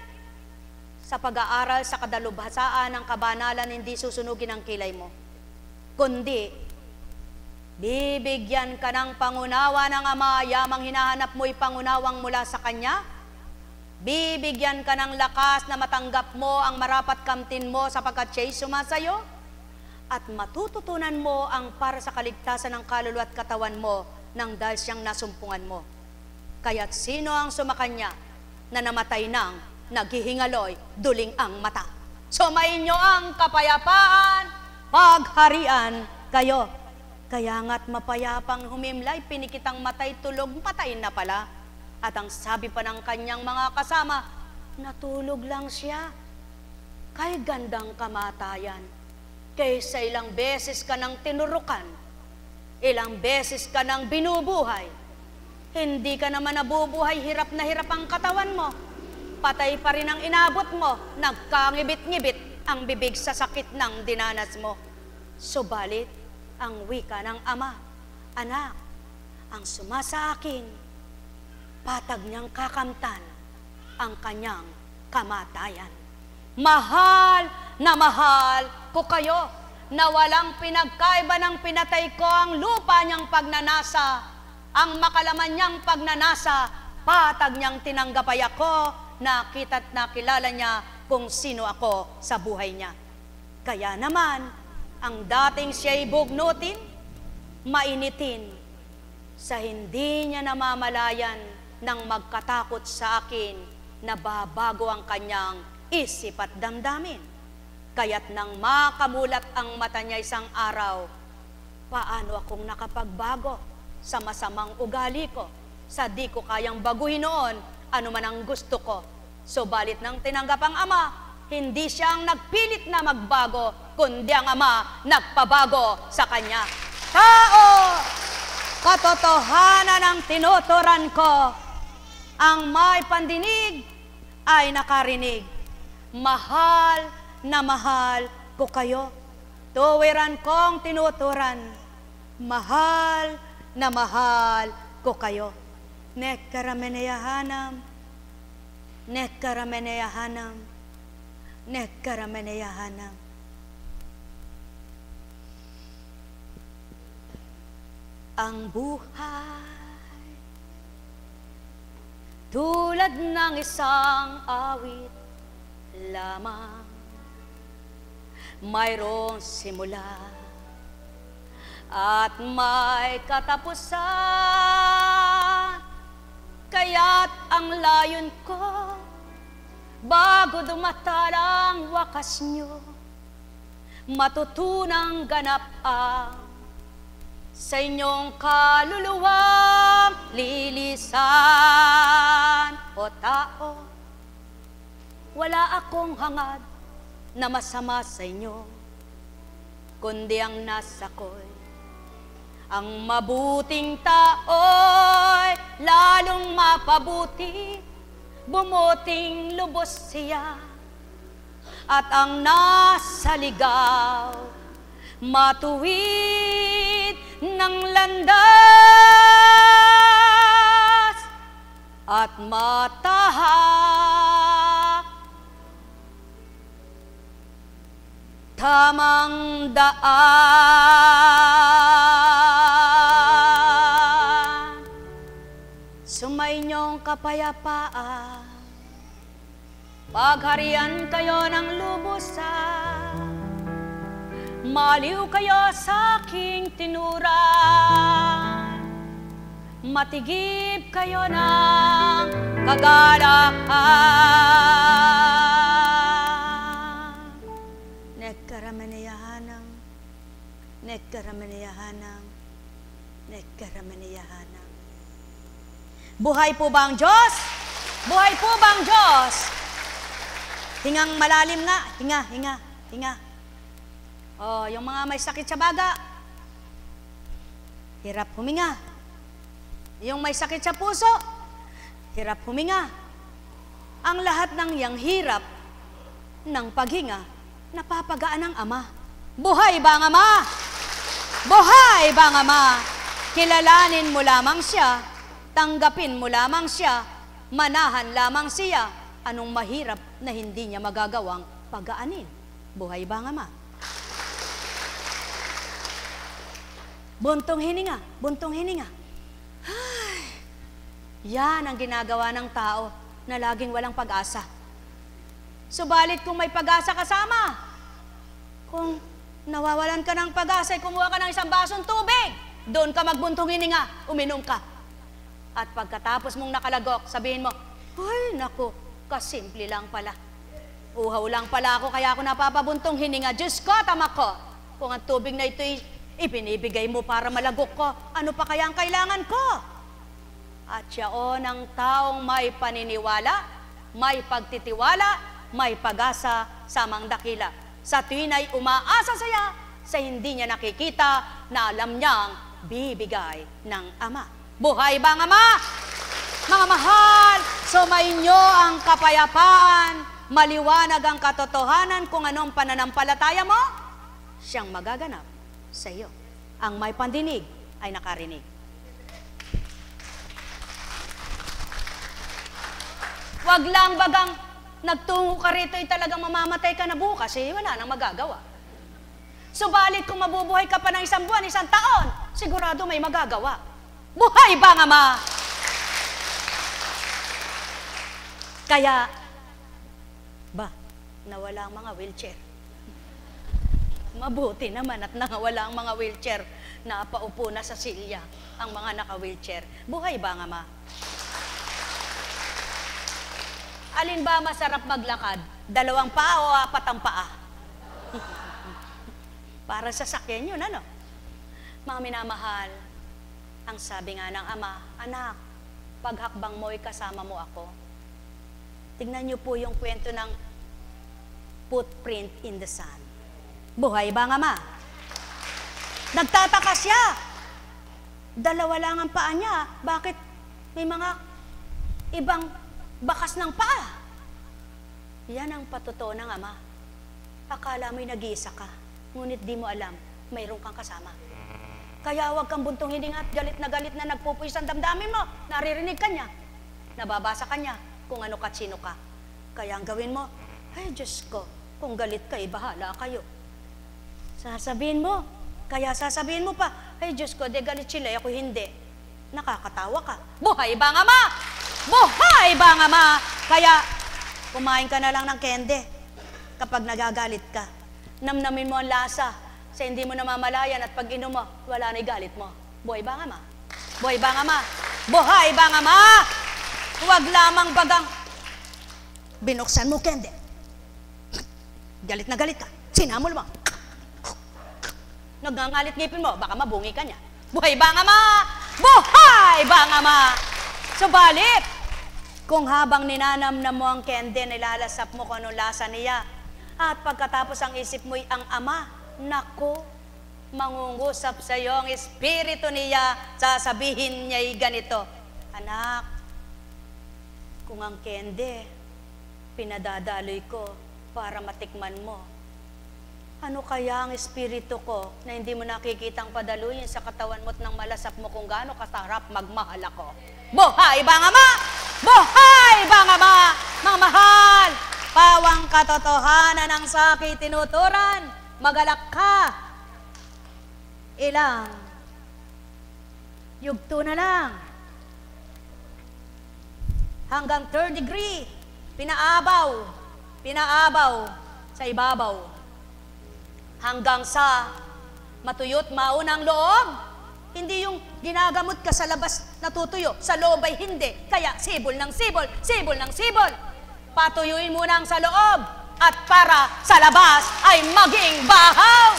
sa pag-aaral sa kadalubhasaan ng kabanalan hindi susunugin ang kilay mo, kundi bibigyan ka ng pangunawa ng Ama, yamang hinahanap mo'y pangunawang mula sa Kanya. Bibigyan ka ng lakas na matanggap mo ang marapat kamtin mo sapagkat siya'y sumasayo. At matututunan mo ang para sa kaligtasan ng kaluluwa at katawan mo nang dahil siyang nasumpungan mo. Kaya't sino ang sumakanya na namatay nang naghihingaloy, duling ang mata. Sumainyo ang kapayapaan, pagharian kayo. Kaya nga't mapayapang humimlay, pinikitang matay tulog, patay na pala. At ang sabi pa ng kanyang mga kasama, natulog lang siya. Kay gandang kamatayan, kaysa ilang beses ka nang tinurukan, ilang beses ka nang binubuhay, hindi ka naman nabubuhay, hirap na hirap ang katawan mo. Patay pa rin ang inabot mo, nagkangibit-ngibit ang bibig sa sakit ng dinanas mo. Subalit, ang wika ng Ama, anak, ang sumasa akin, patag niyang kakamtan ang kanyang kamatayan. Mahal na mahal ko kayo, na walang pinagkaiba ng pinatay ko ang lupa niyang pagnanasa, ang makalaman niyang pagnanasa, patag niyang tinanggapay ako, nakita't nakilala niya kung sino ako sa buhay niya. Kaya naman, ang dating siya'y bugnutin, mainitin, sa hindi niya namamalayan nang magkatakot sa akin, na babago ang kanyang isip at damdamin. Kaya't nang makamulat ang mata niya isang araw, paano akong nakapagbago sa masamang ugali ko, sa di ko kayang baguhin noon, ano man ang gusto ko. Subalit nang tinanggap ang Ama, hindi siyang nagpilit na magbago, kundi ang Ama nagpabago sa kanya. Tao, katotohanan ang tinuturan ko, ang may pandinig ay nakarinig. Mahal na mahal ko kayo, tuwiran kong tinuturan, mahal na mahal ko kayo. Nekkarameneyahanam, nekkarameneyahanam, nekkarameneyahanam. Ang buhay tulad ng isang awit lamang, mayroong simula at may katapusan. Kaya't ang layon ko, bago dumatal ang wakas nyo, matutunang ganap ang sa inyong kaluluwang lilisan. O tao, wala akong hangad na masama sa inyo, kundi ang nasa ko'y ang mabuting tao'y lalong mapabuti, bumuting lubos siya. at ang nasa ligaw, matuwid ng landas at matahak, tamang daan, sumainyong kapayapaan, pagharian kayo ng lubusan, maliw kayo sa aking tinuran, matigib kayo ng kagalakan. Nekkaramaniyahanang, nekkaramaniyahanang, nekkaramaniyahanang. Buhay po ba ang Diyos? Buhay po ba ang Diyos? Hingang malalim nga. Hinga. Oh, yung mga may sakit sa baga, hirap huminga. Yung may sakit sa puso, hirap huminga. Ang lahat ng yang hirap ng paghinga, napapagaan ng Ama. Buhay ba ang Ama? Buhay ba ang Ama? Kilalanin mo lamang Siya, tanggapin mo lamang Siya, manahan lamang Siya, anong mahirap na hindi niya magagawang pagaanin. Buhay ba ang Ama? Buntong hininga, buntong hininga. Ay, yan ang ginagawa ng tao na laging walang pag-asa. Subalit kung may pag-asa kasama, kung nawawalan ka ng pag-asa, kumuha ka ng isang basong tubig, doon ka magbuntong hininga, uminom ka. At pagkatapos mong nakalagok, sabihin mo, ay, naku, kasimple lang pala. Uhaw lang pala ako, kaya ako napapabuntong hininga. Diyos ko, tama ko. Kung ang tubig na ito'y ibinibigay mo para malagok ko, ano pa kaya ang kailangan ko? At siyaon ang taong may paniniwala, may pagtitiwala, may pag-asa sa mga dakila. Sa tuwin ay umaasa sa hindi niya nakikita na alam niyang bibigay ng Ama. Buhay ba ang Ama? Mga mahal, sumainyo ang kapayapaan, maliwanag ang katotohanan kung anong pananampalataya mo, siyang magaganap sa iyo. Ang may pandinig ay nakarinig. Wag lang bagang nagtungo ka rito ay talagang mamamatay ka na bukas, wala nang magagawa. Subalit kung mabubuhay ka pa ng 1 buwan, 1 taon, sigurado may magagawa. Buhay ba ang Ama? Kaya, nawala ang mga wheelchair. Mabuti naman at nawala ang mga wheelchair na paupo na sa silya ang mga naka-wheelchair. Buhay ba ang Ama? Alin ba masarap maglakad? 2 paa o 4 ang paa? Para sa sakyan yun, ano? Mga minamahal, ang sabi nga ng Ama, anak, paghakbang mo'y kasama mo ako. Tingnan niyo po yung kwento ng footprint in the sun. Buhay ba ang Ama? Nagtataka siya. 2 lang ang paa niya. Bakit may mga ibang bakas ng paa? Yan ang patotoo ng Ama. Akala mo'y nag-iisa ka, ngunit di mo alam, mayroon kang kasama. Kaya huwag kang buntong hininga at galit na nagpupuwis ang damdamin mo. Naririnig ka niya. Nababasa ka niya kung ano ka at sino ka. Kaya ang gawin mo, ay Diyos ko, kung galit ka, bahala kayo. Sasabihin mo, kaya sasabihin mo pa, ay Diyos ko, de galit sila, ako hindi. Nakakatawa ka. Buhay ba ang Ama? Buhay ba ang Ama? Kaya, kumain ka na lang ng kende kapag nagagalit ka. Namnamin mo ang lasa sa hindi mo namamalayan at pag inom mo, wala na'y galit mo. Buhay ba ang Ama? Buhay ba ang Ama? Buhay ba ang Ama? Huwag lamang bagang binuksan mo kende. Galit na galit ka. Sinamol mo. Nagngangalit ngipin mo, baka mabungi ka niya. Buhay ba ang Ama? Buhay ba ang Ama? Subalit, kung habang ninanamnam mo ang kende, nilalasap mo kung anong lasa niya, at pagkatapos ang isip mo'y ang Ama, naku, mangungusap sa iyo ang espiritu niya, sasabihin niya'y ganito, anak, kung ang kende, pinadadaloy ko, para matikman mo. Ano kaya ang espiritu ko na hindi mo nakikitang padaluyin sa katawan mo at nang malasap mo kung gaano kasarap magmahal ako? Buhay bang Ama? Buhay bang Ama? Mga mahal, pawang katotohanan ang saki tinuturan. Magalak ka. Ilang yugto na lang. Hanggang 3rd degree, pinaabaw sa ibabaw. Hanggang sa matuyot maunang loob. Hindi yung ginagamot ka sa labas natutuyo, sa loob ay hindi. Kaya sibol ng sibol, sibol ng sibol. Patuyuin muna ang sa loob at para sa labas ay maging bahaw.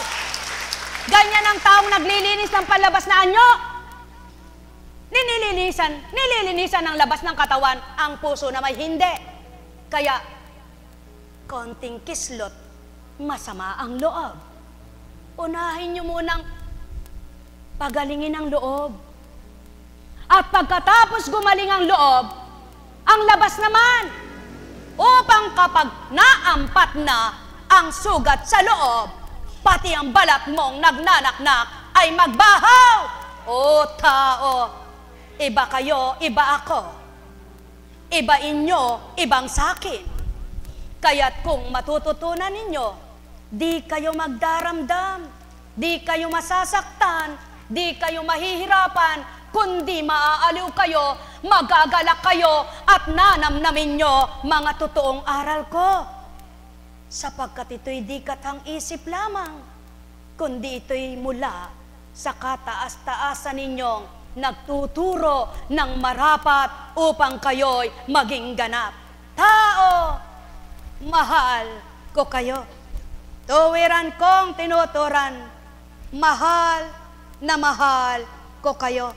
Ganyan ang taong naglilinis ng palabas na anyo. Nililinisan ang labas ng katawan, ang puso na may hindi. Kaya, konting kislot, masama ang loob. Unahin niyo munang pagalingin ang loob. At pagkatapos gumaling ang loob, ang labas naman, upang kapag naampat na ang sugat sa loob, pati ang balat mong nagnanaknak ay magbahaw. O tao, iba kayo, iba ako. Iba inyo, ibang sakin. Kaya't kung matututunan ninyo, di kayo magdaramdam, di kayo masasaktan, di kayo mahihirapan, kundi maaaliw kayo, magagalak kayo, at nanamnamin nyo mga totoong aral ko. Sapagkat ito'y di katang-isip lamang, kundi ito'y mula sa kataas-taasan ninyong nagtuturo ng marapat upang kayo'y maging ganap. Tao, mahal ko kayo. Tuwiran kong tinuturan, mahal na mahal ko kayo.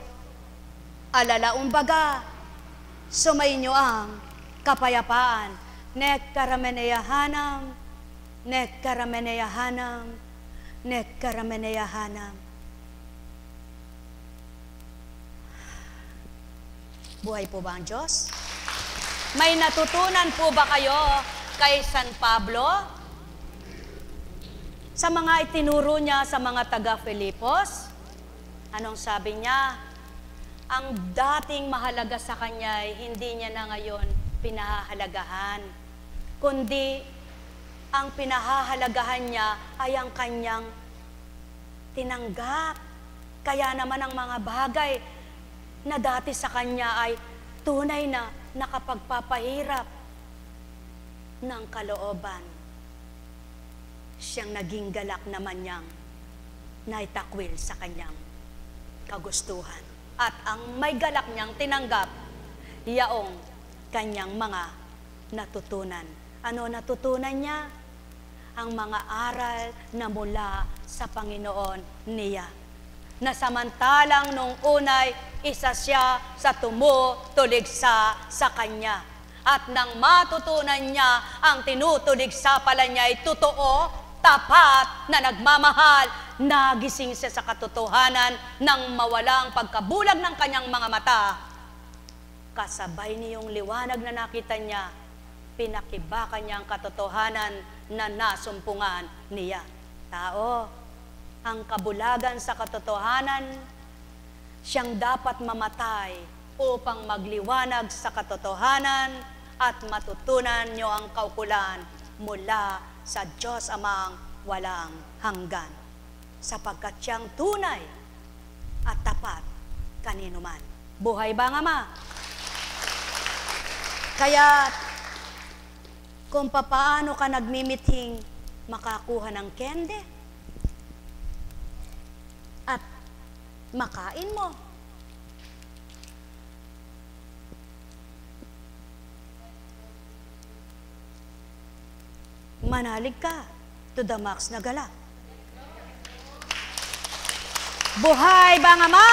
Alalaumbaga, sumainyo ang kapayapaan. Nekkarameneyahanam, nekkarameneyahanam, nekkarameneyahanam. Buhay po ba ang Diyos? May natutunan po ba kayo kay San Pablo? Sa mga itinuro niya sa mga taga-Filipos, anong sabi niya? Ang dating mahalaga sa kanya ay hindi niya na ngayon pinahahalagahan, kundi ang pinahahalagahan niya ay ang kanyang tinanggap. Kaya naman ang mga bagay na dati sa kanya ay tunay na nakapagpapahirap ng kalooban, siyang naging galak naman niyang naitakwil sa kanyang kagustuhan. At ang may galak niyang tinanggap, yaong kanyang mga natutunan. Ano natutunan niya? Ang mga aral na mula sa Panginoon niya. Na samantalang nung unay, isa siya sa tumutuligsa sa kanya. At nang matutunan niya, ang tinutuligsa pala niya ay totoo, tapat na nagmamahal, nagising siya sa katotohanan nang mawalang pagkabulag ng kanyang mga mata. Kasabay niyong liwanag na nakita niya, pinakibakan niya ang katotohanan na nasumpungan niya. Tao, ang kabulagan sa katotohanan, siyang dapat mamatay upang magliwanag sa katotohanan at matutunan niyo ang kaukulan mula sa Diyos Amang walang hanggan, sapagkat siyang tunay at tapat kanino man. Buhay ba ang Ama? Kaya kung papaano ka nagmimithing makakuha ng kende at makain mo, manalig ka to the max na galak. Buhay bang Ama?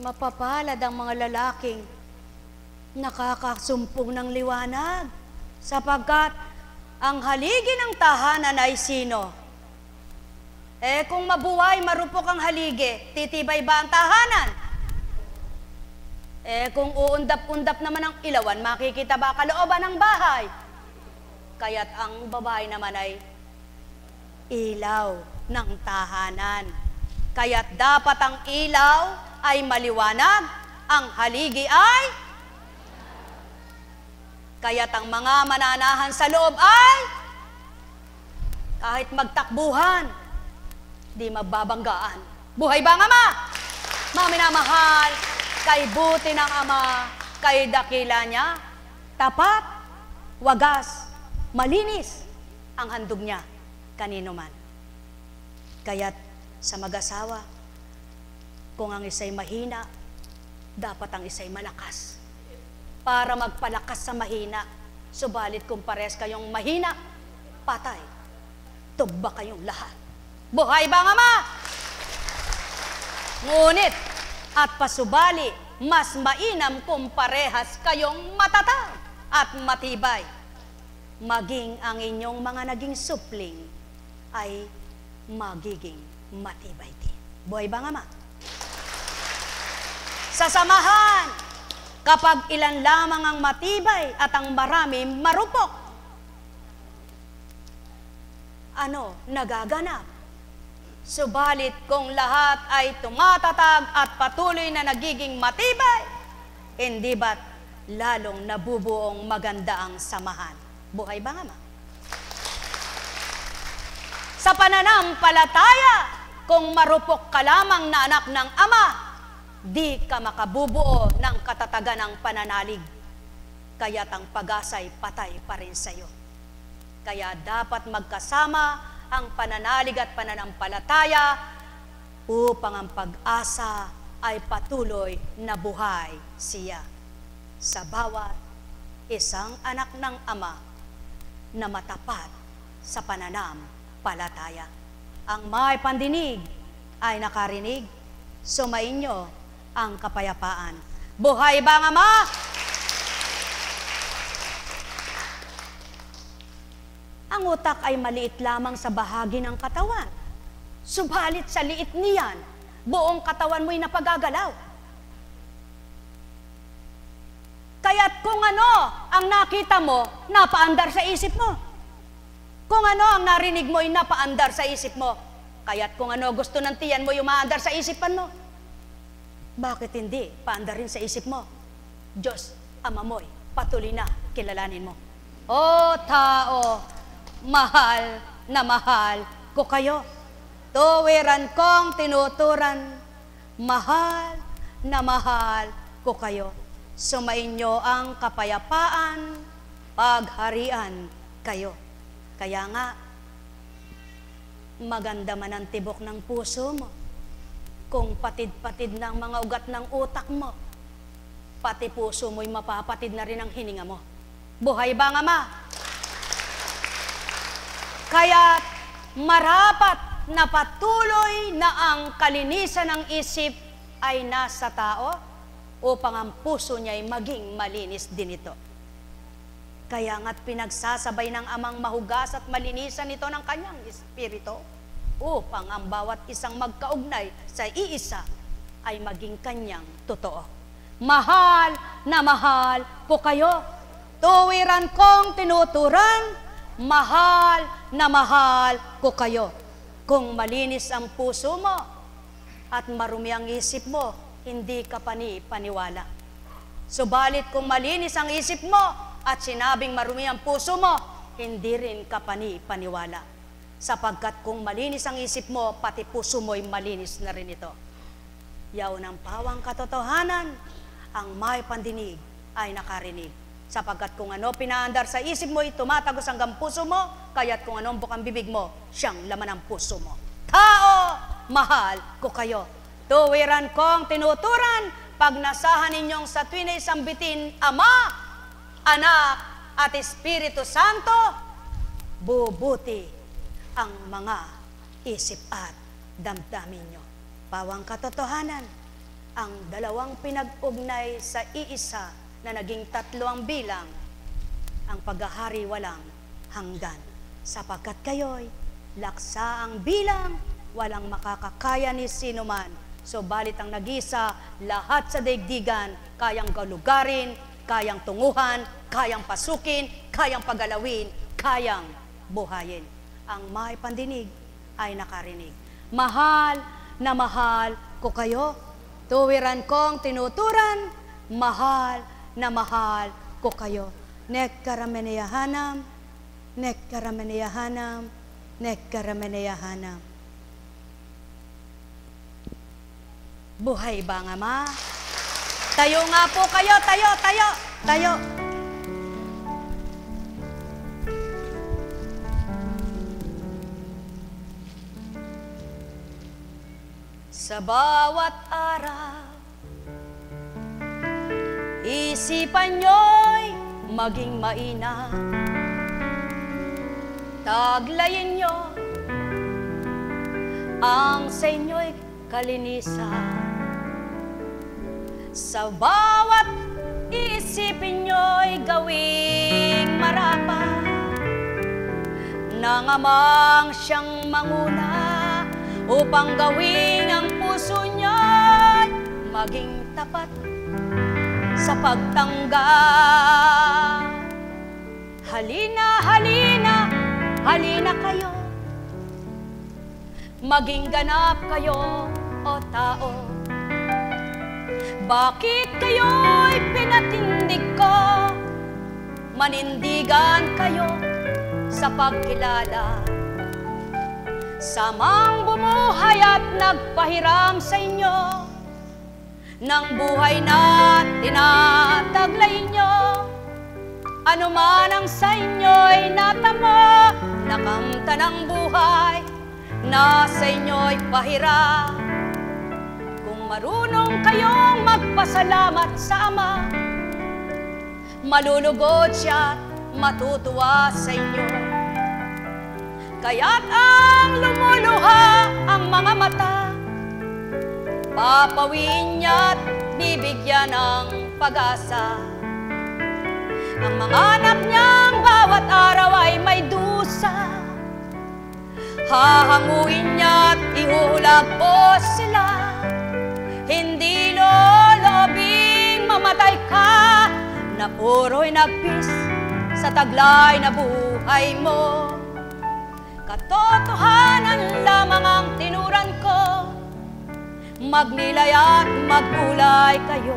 Mapapalad ang mga lalaking nakakasumpong ng liwanag, sapagkat Ang haligi ng tahanan ay sino? Kung mabuhay, marupok ang haligi, titibay ba ang tahanan? Kung uundap-undap naman ang ilawan, makikita ba kalooban ng bahay? Kaya't ang babae naman ay ilaw ng tahanan. Kaya't dapat ang ilaw ay maliwanag, ang haligi ay kaya't ang mga mananahan sa loob ay kahit magtakbuhan, di magbabanggaan. Buhay ba ang Ama? Mga minamahal, kay buti ng Ama, kay dakila niya, tapat, wagas, malinis ang handog niya kanino man. Kaya't sa mag-asawa, kung ang isa'y mahina, dapat ang isa'y malakas para magpalakas sa mahina. Subalit kung pares kayong mahina, patay, tugba kayong lahat. Buhay ba ang Ama? Ngunit at pasubali, mas mainam kung parehas kayong matatag at matibay. Maging ang inyong mga naging supling ay magiging matibay din. Buhay ba ang Ama? Sa samahan, kapag ilan lamang ang matibay at ang marami marupok, ano nagaganap? Subalit kung lahat ay tumatatag at patuloy na nagiging matibay, hindi ba't lalong nabubuong maganda ang samahan? Buhay ba nga ma? Sa pananampalataya, kung marupok ka lamang na anak ng Ama, di ka makabubuo ng katatagan ng pananalig. Kaya't ang pag-asa'y patay pa rin sa'yo. Kaya dapat magkasama ang pananalig at pananampalataya upang ang pag-asa ay patuloy na buhay siya sa bawat isang anak ng Ama na matapat sa pananampalataya. Ang may pandinig ay nakarinig, sumainyo ang kapayapaan. Buhay ba ang Ama? Ang utak ay maliit lamang sa bahagi ng katawan. Subalit sa liit niyan, buong katawan mo'y napagagalaw. Kaya't kung ano ang nakita mo, napaandar sa isip mo. Kung ano ang narinig mo, ay napaandar sa isip mo. Kaya't kung ano gusto ng tiyan mo, yung maandar sa isipan mo. Bakit hindi paandar rin sa isip mo? Diyos, Ama mo'y patuloy na kilalanin mo. O tao, mahal na mahal ko kayo. Tuwiran kong tinuturan, mahal na mahal ko kayo. Sumainyo ang kapayapaan, pagharian kayo. Kaya nga, maganda man ang tibok ng puso mo, kung patid-patid ng mga ugat ng utak mo, pati puso mo'y mapapatid na rin ang hininga mo. Buhay ba ang Ama? Kaya't marapat na patuloy na ang kalinisan ng isip ay nasa tao upang ang puso niya ay maging malinis din ito. Kaya nga't pinagsasabay ng Amang mahugas at malinisan ito ng kanyang espiritu upang ang bawat isang magkaugnay sa iisa ay maging kanyang totoo. Mahal na mahal ko kayo. Tuwiran kong tinuturan, mahal na mahal ko kayo. Kung malinis ang puso mo at marumi ang isip mo, hindi ka paniwala. Subalit kung malinis ang isip mo at sinabing marumi ang puso mo, hindi rin ka paniwala. Sapagkat kung malinis ang isip mo, pati puso mo'y malinis na rin ito. Yaon ang pawang katotohanan, ang may pandinig ay nakarinig. Sapagkat kung ano pinaandar sa isip mo, tumatagos hanggang puso mo, kaya't kung anong bukang bibig mo, siyang laman ng puso mo. Tao, mahal ko kayo. Tuwiran kong tinuturan, pagnasahan ninyong sa tuwina'y sambitin, Ama, Anak, at Espiritu Santo, bubuti ang mga isip at damdamin nyo. Pawang katotohanan, ang dalawang pinag-ugnay sa iisa na naging tatlo ang bilang, ang paghahari walang hanggan. Sapagkat kayo'y laksa ang bilang, walang makakakaya ni sino man. Subalit ang nag-isa, lahat sa daigdigan, kayang galugarin, kayang tunguhan, kayang pasukin, kayang pagalawin, kayang buhayin. Ang may pandinig ay nakarinig. Mahal na mahal ko kayo. Tuwiran kong tinuturan, mahal na mahal ko kayo. Nekkarameneyahanam, nekkarameneyahanam, nekkarameneyahanam. Buhay ba nga ma? Tayo nga po kayo, tayo. Sa bawat araw, isipan nyo'y maging mainam. Taglayin nyo ang sa inyo'y kalinisan. Sa bawat isipin nyo'y gawing marapat, nangamang siyang manguna upang gawing ang puso nyo'y maging tapat sa pagtanggap. Halina, halina, halina kayo, maging ganap kayo o tao. Bakit kayo'y pinatindig ko? Manindigan kayo sa pagkilala. Samang bumuhay at nagpahiram sa inyo ng buhay na tinataglay nyo. Ano man ang sa inyo'y natamo, nakamta ng buhay na sa inyo'y pahiram. Kung marunong kayong magpasalamat sa Ama, malulugod siya, matutuwa sa inyo. Kaya't ang lumuluha ang mga mata, papawin niya't bibigyan ng pag-asa. Ang mga anak niyang bawat araw ay may dusa, hahanguin niya't ihuhulag po sila. Hindi lolobing mamatay ka, na puro'y nagpis sa taglay na buhay mo. Katotohanan lamang ang tinuran ko, magnilay at magkulay kayo.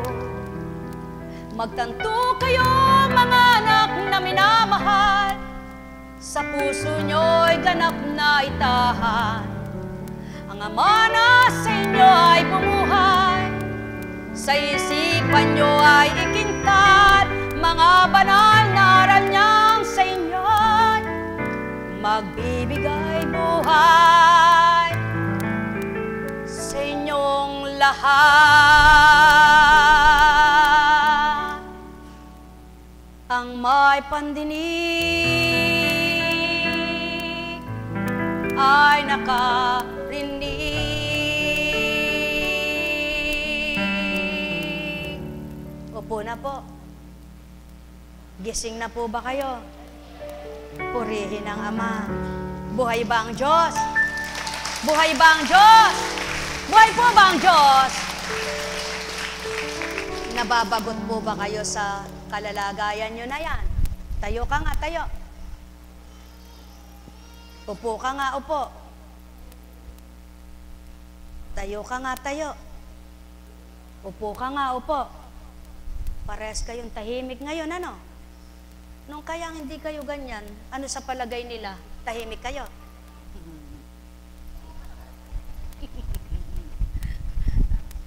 Magtanto kayo mga anak na minamahal, sa puso nyo'y ganap na itahan. Ang Ama na sa inyo ay bumuhay, sa isipan nyo ay ikintat, mga banal na aral niyang sa inyo'y magbibigay buhay sa inyong lahat. Ang may pandinig ay nakarinig. Upo na po. Gising na po ba kayo? Purihin ang Ama. Buhay ba ang Diyos? Buhay ba ang Diyos? Buhay po ba ang Diyos? Nababagot po ba kayo sa kalalagayan nyo na yan? Tayo ka nga, tayo. Upo ka nga, upo. Tayo ka nga, tayo. Upo ka nga, upo. Parehas kayong tahimik ngayon, ano? Nung kayang hindi kayo ganyan, ano sa palagay nila? Tahimik kayo.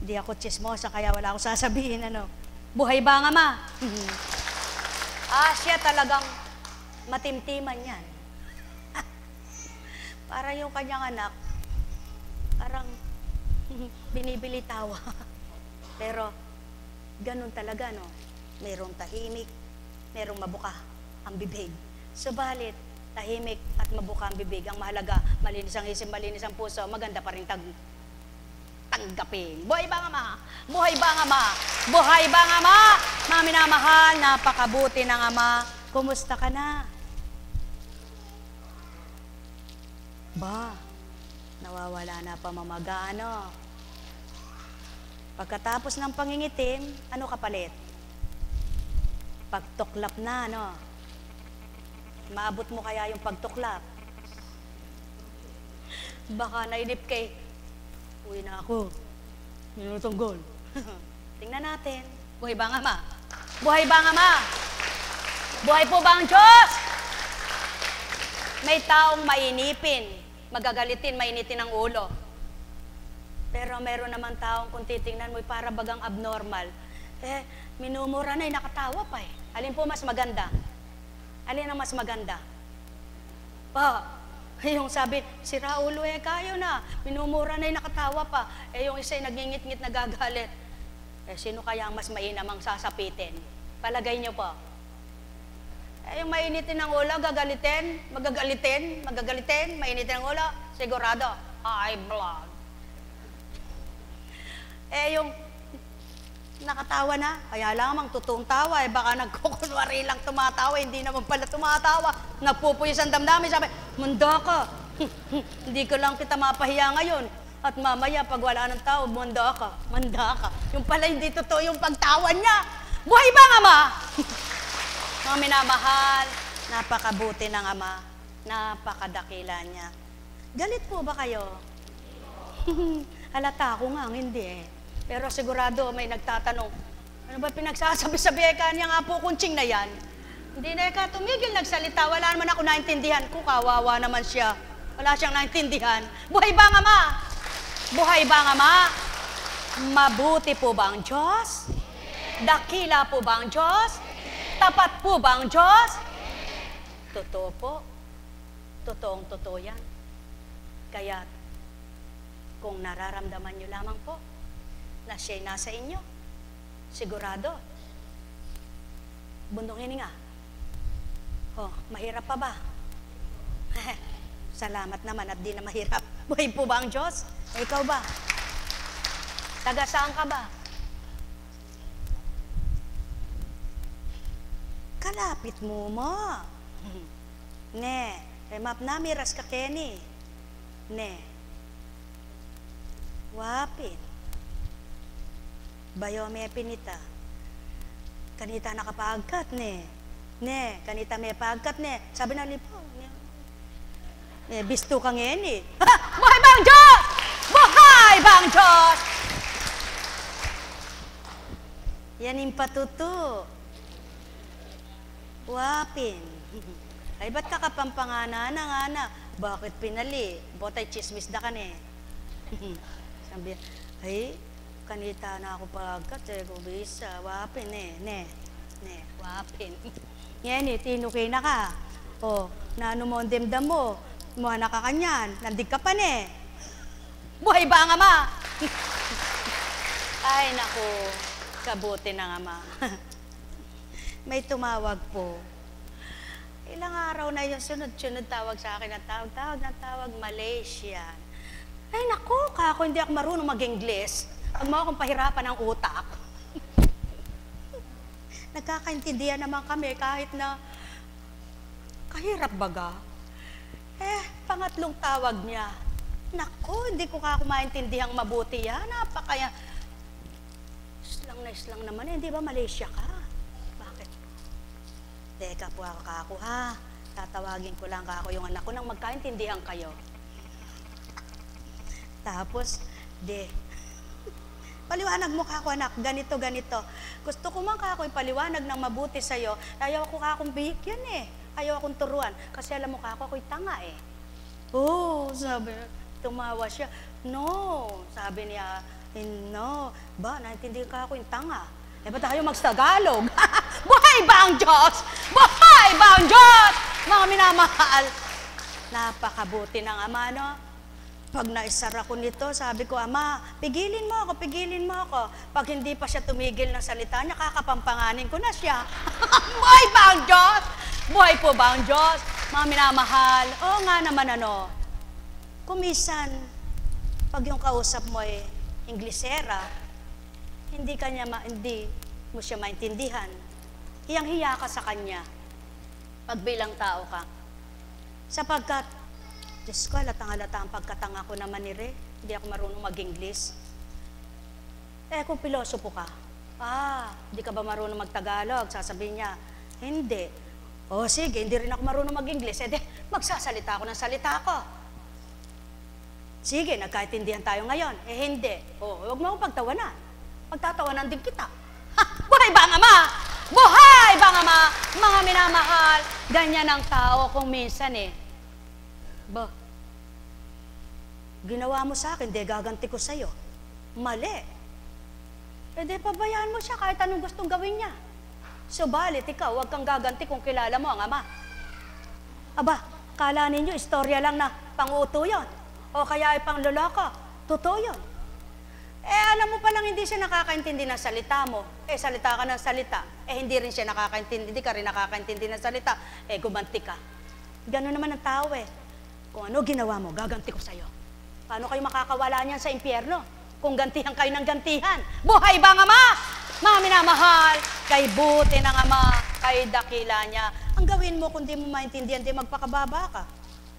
Hindi ako chismosa, kaya wala akong sasabihin, ano? Buhay ba ang Ama? Siya talagang matimtiman yan. Para yung kanyang anak, parang binibilitawa. Pero, ganun talaga, no? Mayroong tahimik, merong mabuka ang bibig. Subalit, tahimik at mabuka ang bibig. Ang mahalaga, malinis ang isip, malinis ang puso, maganda pa rin tanggapin. Buhay ba ang Ama? Buhay ba ang Ama? Buhay ba ang Ama? Mga minamahal, napakabuti ng Ama. Kumusta ka na? Ba, nawawala na pamamaga, ano? Pagkatapos ng pangingitim, ano kapalit? Pagtuklap na, ano? Maabot mo kaya yung pagtuklap? Baka nainip kay, uwi na ako. Minutong gol. Tingnan natin. Buhay ba ang Ama? Buhay ba ang Ama? Buhay po ba ang Diyos? May taong mainipin, magagalitin, mainitin ang ulo. Pero meron naman taong kung titingnan mo, para bagang abnormal. Minumura na, nakatawa pa eh. Alin po mas maganda? Alin ang mas maganda? Yung sabi, sira ulo kayo na. Minumura na, nakatawa pa. Yung isa nagingit-ngit, nagagalit. Sino kaya ang mas mainamang sasapitin? Palagay niyo po. Yung mainitin ng ulo, magagalitin, mainitin ng ulo, sigurado, high blood. Yung nakatawa na, kaya lamang totoong tawa, baka nagkukunwari lang tumatawa, hindi naman pala tumatawa, nagpupuyos ang damdamin, sabi, manda ka, hindi ko lang kita mapahiya ngayon, at mamaya pag wala ng tao, manda ka. Yung pala hindi totoo yung pagtawan niya. Buhay ba ang Ama? Mga minamahal, napakabuti ng Ama, napakadakila niya. Galit po ba kayo? Halata ko nga, hindi Pero sigurado may nagtatanong, ano ba pinagsasabi-sabi kanya nga po kunching na yan? Hindi na tumigil nagsalita, wala naman ako naintindihan. Kawawa naman siya, wala siyang naintindihan. Buhay ba ang Ama? Buhay ba ang Ama? Mabuti po ba ang Diyos? Dakila po ba ang Diyos? Tapat po ba ang Diyos? Totoo po. Totoong-totoo yan. Kaya, kung nararamdaman nyo lamang po, na siya'y nasa inyo, sigurado, bundong hininga. Mahirap pa ba? Salamat naman at di na mahirap. Buhay po ba ang Diyos? Ikaw ba? Taga saan ka ba? Kalapit mo. Remap na miras ka Kenny. Wapit. Bayo may pinita. Kanita nakapagkat kanita may pagkat Sabi na lipo. Bisto ka ngeni. Buhay ba ang Diyos? Buhay ba ang Diyos? Yan yung patuto. Wapin. Ay, ba't ka kapampangana na? Bakit pinali? Botay chismis da ka Sabi, ay, kanita na ako pagkat, kubisa, wapin wapin. Yan tinukay na ka. Nano mo ang demdam mo, muha na ka kanyan, nandig ka pa Buhay ba ang Ama? Ay, naku, kabuti ng Ama. May tumawag po. Ilang araw na yung sunod-sunod tawag sa akin, tawag, Malaysian. Ay, naku, kako, hindi ako marunong mag-Ingles. Huwag mo akong pahirapan ng utak. Nagkakaintindihan naman kami kahit na kahirap baga. Pangatlong tawag niya. Naku, hindi ko kako maintindihan mabuti yan. Napakaya. Islang naman hindi ba Malaysia ka? Bakit? Teka po ako kako ha. Tatawagin ko lang kako yung anak ko nang magkaintindihan kayo. Tapos, paliwanag mo kako anak, ganito. Gusto ko man kako ipaliwanag ng mabuti sa'yo. Ayaw ko kakong bihikyan Ayaw akong turuan. Kasi alam mo kako ako'y tanga sabi, tumawa siya. No, sabi niya, no. Ba, naintindihan kako yung tanga. Ba't tayo magstagalog? Buhay ba ang Diyos? Buhay ba ang Diyos? Mga minamahal. Napakabuti ng Ama, no? Pag naisara ko nito, sabi ko, Ama, pigilin mo ako. Pag hindi pa siya tumigil ng salita niya, kakapampanganin ko na siya. Buhay ba ang Diyos? Buhay po ba ang Diyos? Mga minamahal, oo nga naman kumisan, pag yung kausap mo Inglesera, hindi mo siya maintindihan. Hiyang-hiya ka sa kanya, pag bilang tao ka. Sapagkat, Diyos ko, halatang-halata ang pagkatanga ko naman ni Re. Hindi ako marunong mag-English. Kung pilosopo ka, hindi ka ba marunong mag-Tagalog? Sasabihin niya, hindi. Sige, hindi rin ako marunong mag-English. Magsasalita ako ng salita ko. Sige, nagkaintindihan tayo ngayon. Hindi. Huwag mo akong pagtawanan. Pagtatawanan din kita. Buhay ba ang Ama? Buhay ba ang Ama? Mga minamahal, ganyan ang tao kung minsan ginawa mo sa akin, gaganti ko sa'yo. Mali. Pabayaan mo siya kahit anong gustong gawin niya. Subalit, ikaw, huwag kang gaganti kung kilala mo ang Ama. Kala ninyo, istorya lang na pang-uto yun. O kaya ay pang-loloko. Totoo yun. Alam mo palang hindi siya nakakaintindi ng salita mo. Salita ka ng salita. Hindi rin siya nakakaintindi, hindi ka rin nakakaintindi ng salita. Gumanti ka. Gano'n naman ang tao Kung ano ginawa mo, gaganti ko sa'yo. Paano kayo makakawala niyan sa impyerno? Kung gantihan kayo ng gantihan. Buhay ba ang Ama? Mga minamahal, kay buti ng Ama, kay dakila niya. Ang gawin mo kung di mo maintindihan, di magpakababa ka.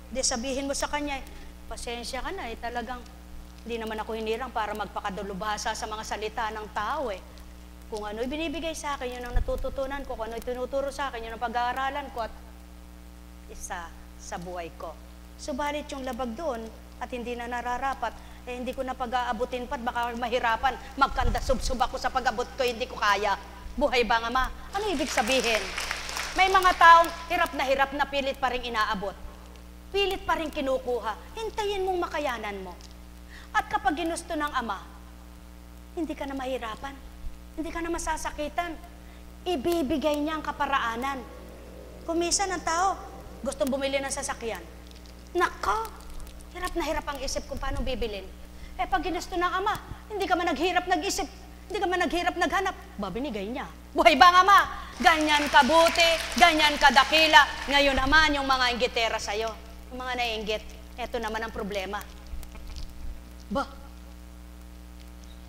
Di sabihin mo sa kanya, pasensya ka na talagang hindi naman ako hinirang para magpakadalubhasa sa mga salita ng tao Kung ano ibinibigay sa akin, yun ang natututunan ko. Kung ano itinuturo sa akin, yun ang pag-aaralan ko at isa sa buhay ko. Subalit yung labag doon at hindi na nararapat, hindi ko na pag-aabutin pa't baka mahirapan, magkanda-subsub ako sa pag-abot ko, hindi ko kaya. Buhay ba ang Ama? Ano ibig sabihin? May mga taong hirap na pilit pa rin inaabot. Pilit pa rin kinukuha. Hintayin mong makayanan mo. At kapag ginusto ng Ama, hindi ka na mahirapan. Hindi ka na masasakitan. Ibibigay niya ang kaparaanan. Kung minsan ang tao, gustong bumili ng sasakyan. Nako, hirap na hirap ang isip kung paano bibilin. Pag ginusto ng Ama, hindi ka man naghirap nag-isip, hindi ka man naghirap naghanap, babinigay niya. Buhay ba ang Ama? Ganyan kabuti, ganyan kadakila. Ngayon naman yung mga inggitera sa'yo, yung mga naiinggit, eto naman ang problema.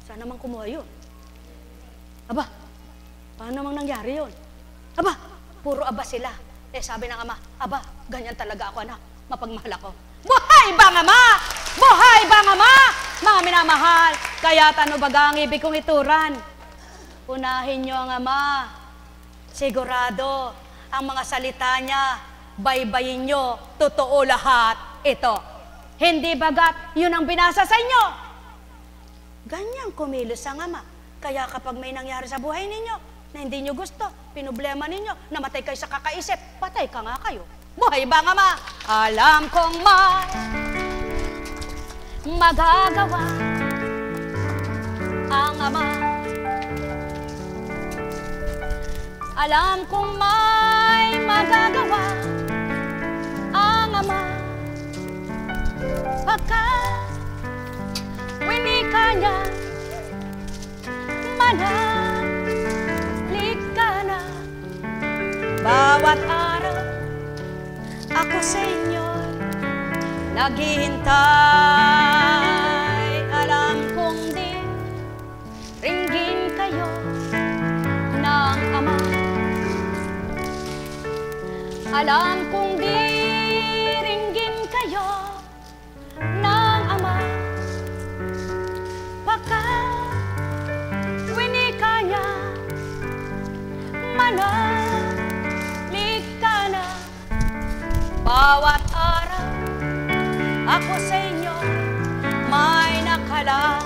Saan naman kumuha yun? Paano namang nangyari yun? Puro sila. Sabi ng Ama, ganyan talaga ako anak, mapagmahal ako. Buhay ba ang Ama? Buhay ba ang Ama? Mga minamahal, kaya ano baga ang ibig kong ituran? Unahin nyo ang Ama. Sigurado, ang mga salita niya, baybayin nyo, totoo lahat ito. Hindi bagat, yun ang binasa sa inyo. Ganyan kumilos ang Ama. Kaya kapag may nangyari sa buhay ninyo, na hindi nyo gusto, pinoblema ninyo, namatay kayo sa kakaisip, patay ka nga kayo. Buhay ba ang Ama? Alam kong may magagawa ang Ama. Alam kong may magagawa ang Ama. Pagkat winika niya, manahalik ka na. Bawat araw ako sa inyo naghihintay. Alam kong di ringgin kayo ng Ama. Alam kong di ringgin kayo ng Ama. Pagkat winika niya, manahalik ka na. Bawat araw ako sa inyo may nakala.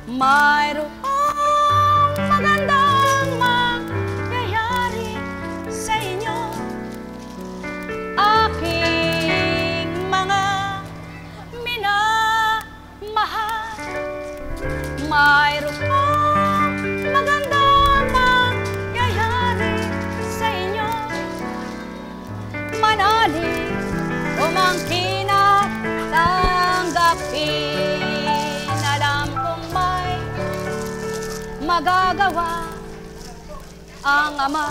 Mayroong magandang mangyayari sa inyo, aking mga minamahal. Mayroong magandang mangyayari sa inyo, manalig umangkin at tanggapin. Alam kong may magagawa ang Ama.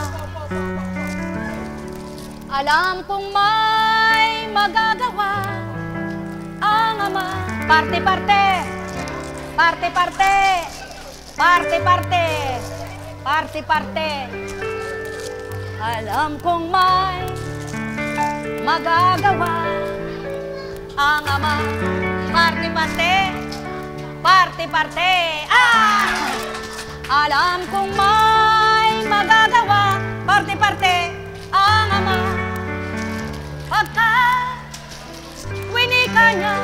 Alam kong may magagawa ang Ama. Parte-parte, parte-parte, parte-parte, parte-parte. Alam kong may magagawa ang ama. Parte-parte, parte-parte. Alam kong may magagawa, parte-parte ang ama. Pagka winika niya,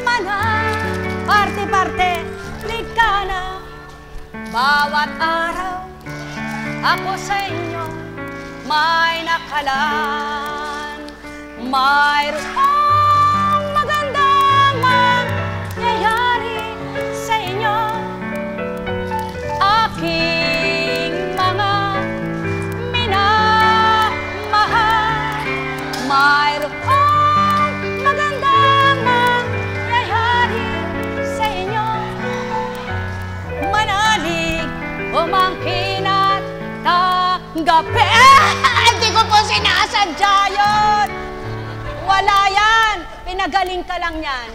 mana, parte-parte, ligana. Bawat araw, ako sa inyo may nakalaan. Mayroong magandang mangyayari sa inyo. Aking mga minamahal, mayroong magandang mangyayari sa inyo. Manalig, umangkin at tanggapin. Hindi ko po sinasadya yun. Wala yan. Pinagaling ka lang yan.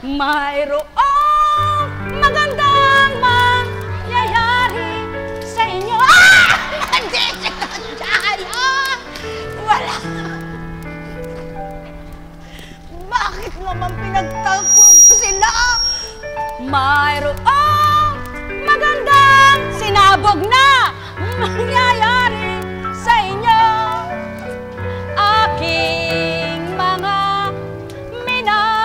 Mayroong magandang mangyayari sa inyo. Hindi sinadya yun. Wala. Bakit naman pinagtagpo sila? Mayroong magandang sinabog na mangyayari sa inyo. Aking mga minamahal,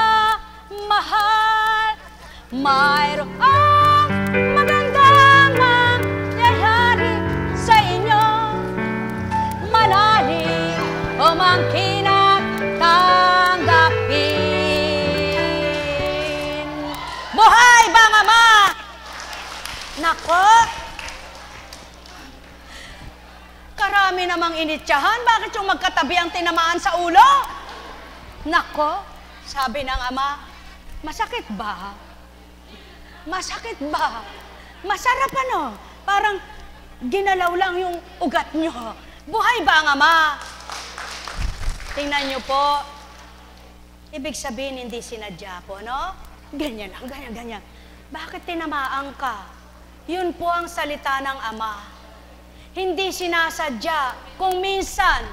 mayroong magandang mangyayari sa inyo. Manalig, umangkin at tanggapin. Buhay bang ama? Nako! Karami namang initsahan. Bakit yung magkatabi ang tinamaan sa ulo? Nako, sabi ng ama, masakit ba? Masakit ba? Masarap ano? Parang ginalaw lang yung ugat nyo. Buhay ba ang ama? Tingnan nyo po. Ibig sabihin, hindi sinadya po, no? Ganyan lang, ganyan, ganyan. Bakit tinamaan ka? Yun po ang salita ng ama. Hindi sinasadya kung minsan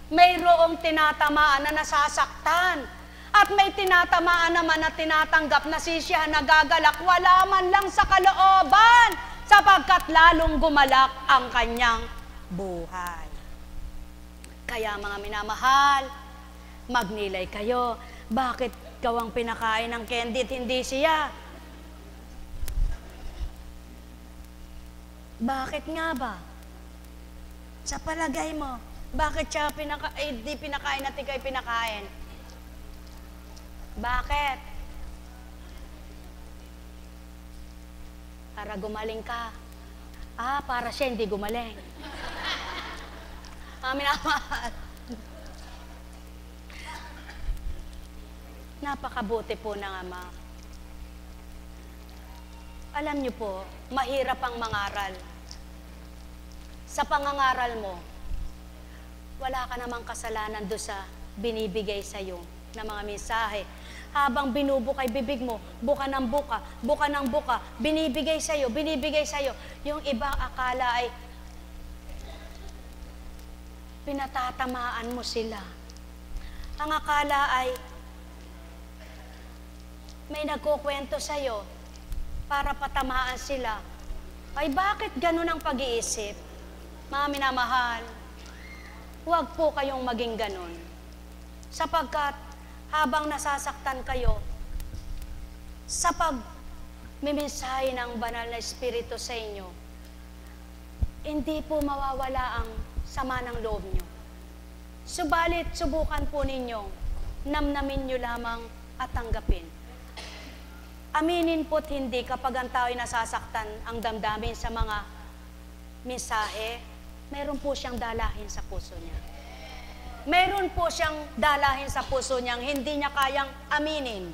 mayroong tinatamaan na nasasaktan at may tinatamaan naman na tinatanggap na sisiyahan na gagalak, wala man lang sa kalooban sapagkat lalong gumalak ang kanyang buhay. Kaya mga minamahal, magnilay kayo. Bakit ikaw ang pinakain ng candy at hindi siya? Bakit nga ba? Sa palagay mo, bakit siya di pinakain at ikaw'y pinakain? Bakit? Para gumaling ka. Para siya hindi gumaling. Minamahal. Napakabuti po ng ama. Alam niyo po, mahirap ang mangaral. Sa pangangaral mo, wala ka namang kasalanan doon sa binibigay sa'yo na mga mensahe. Habang binubukay bibig mo, buka ng buka, buka ng buka, binibigay sa'yo, binibigay sa'yo. Yung iba akala ay pinatatamaan mo sila. Ang akala ay may nagkukwento sa'yo para patamaan sila. Ay bakit ganun ang pag-iisip? Mga minamahal, huwag po kayong maging ganun. Sapagkat habang nasasaktan kayo, sa pagmimensahe ng banal na Espiritu sa inyo, hindi po mawawala ang sama ng loob nyo. Subalit, subukan po ninyo, namnamin nyo lamang at tanggapin. Aminin po't hindi kapag ang tao'y nasasaktan ang damdamin sa mga mensahe, meron po siyang dalahin sa puso niya. Meron po siyang dalahin sa puso niyang hindi niya kayang aminin,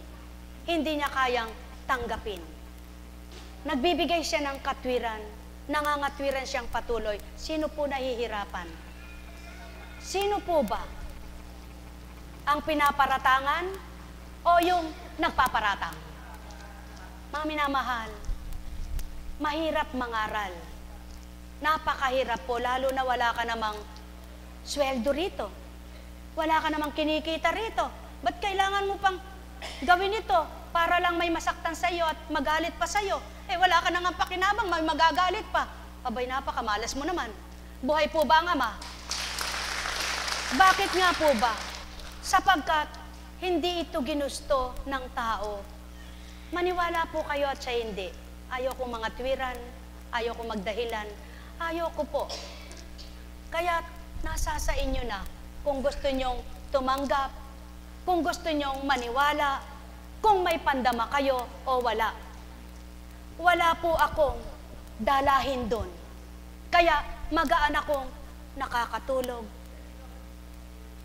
hindi niya kayang tanggapin. Nagbibigay siya ng katwiran, nangangatwiran siyang patuloy. Sino po nahihirapan? Sino po ba? Ang pinaparatangan o yung nagpaparatang? Mga minamahal, mahirap mangaral. Napakahirap po, lalo na wala ka namang sweldo rito. Wala ka namang kinikita rito. Ba't kailangan mo pang gawin ito para lang may masaktan sa iyo at magalit pa sa iyo? Eh wala ka nang pakinabang, may magagalit pa. Abay, napakamalas mo naman. Buhay po ba ang Ama? Bakit nga po ba? Sapagkat hindi ito ginusto ng tao. Maniwala po kayo at siya hindi. Ayaw ko mga tuwiran, ayaw ko magdahilan, ayaw ko po. Kaya nasa sa inyo na kung gusto nyong tumanggap, kung gusto nyong maniwala, kung may pandama kayo o wala. Wala po akong dalahin doon. Kaya magaan akong nakakatulog,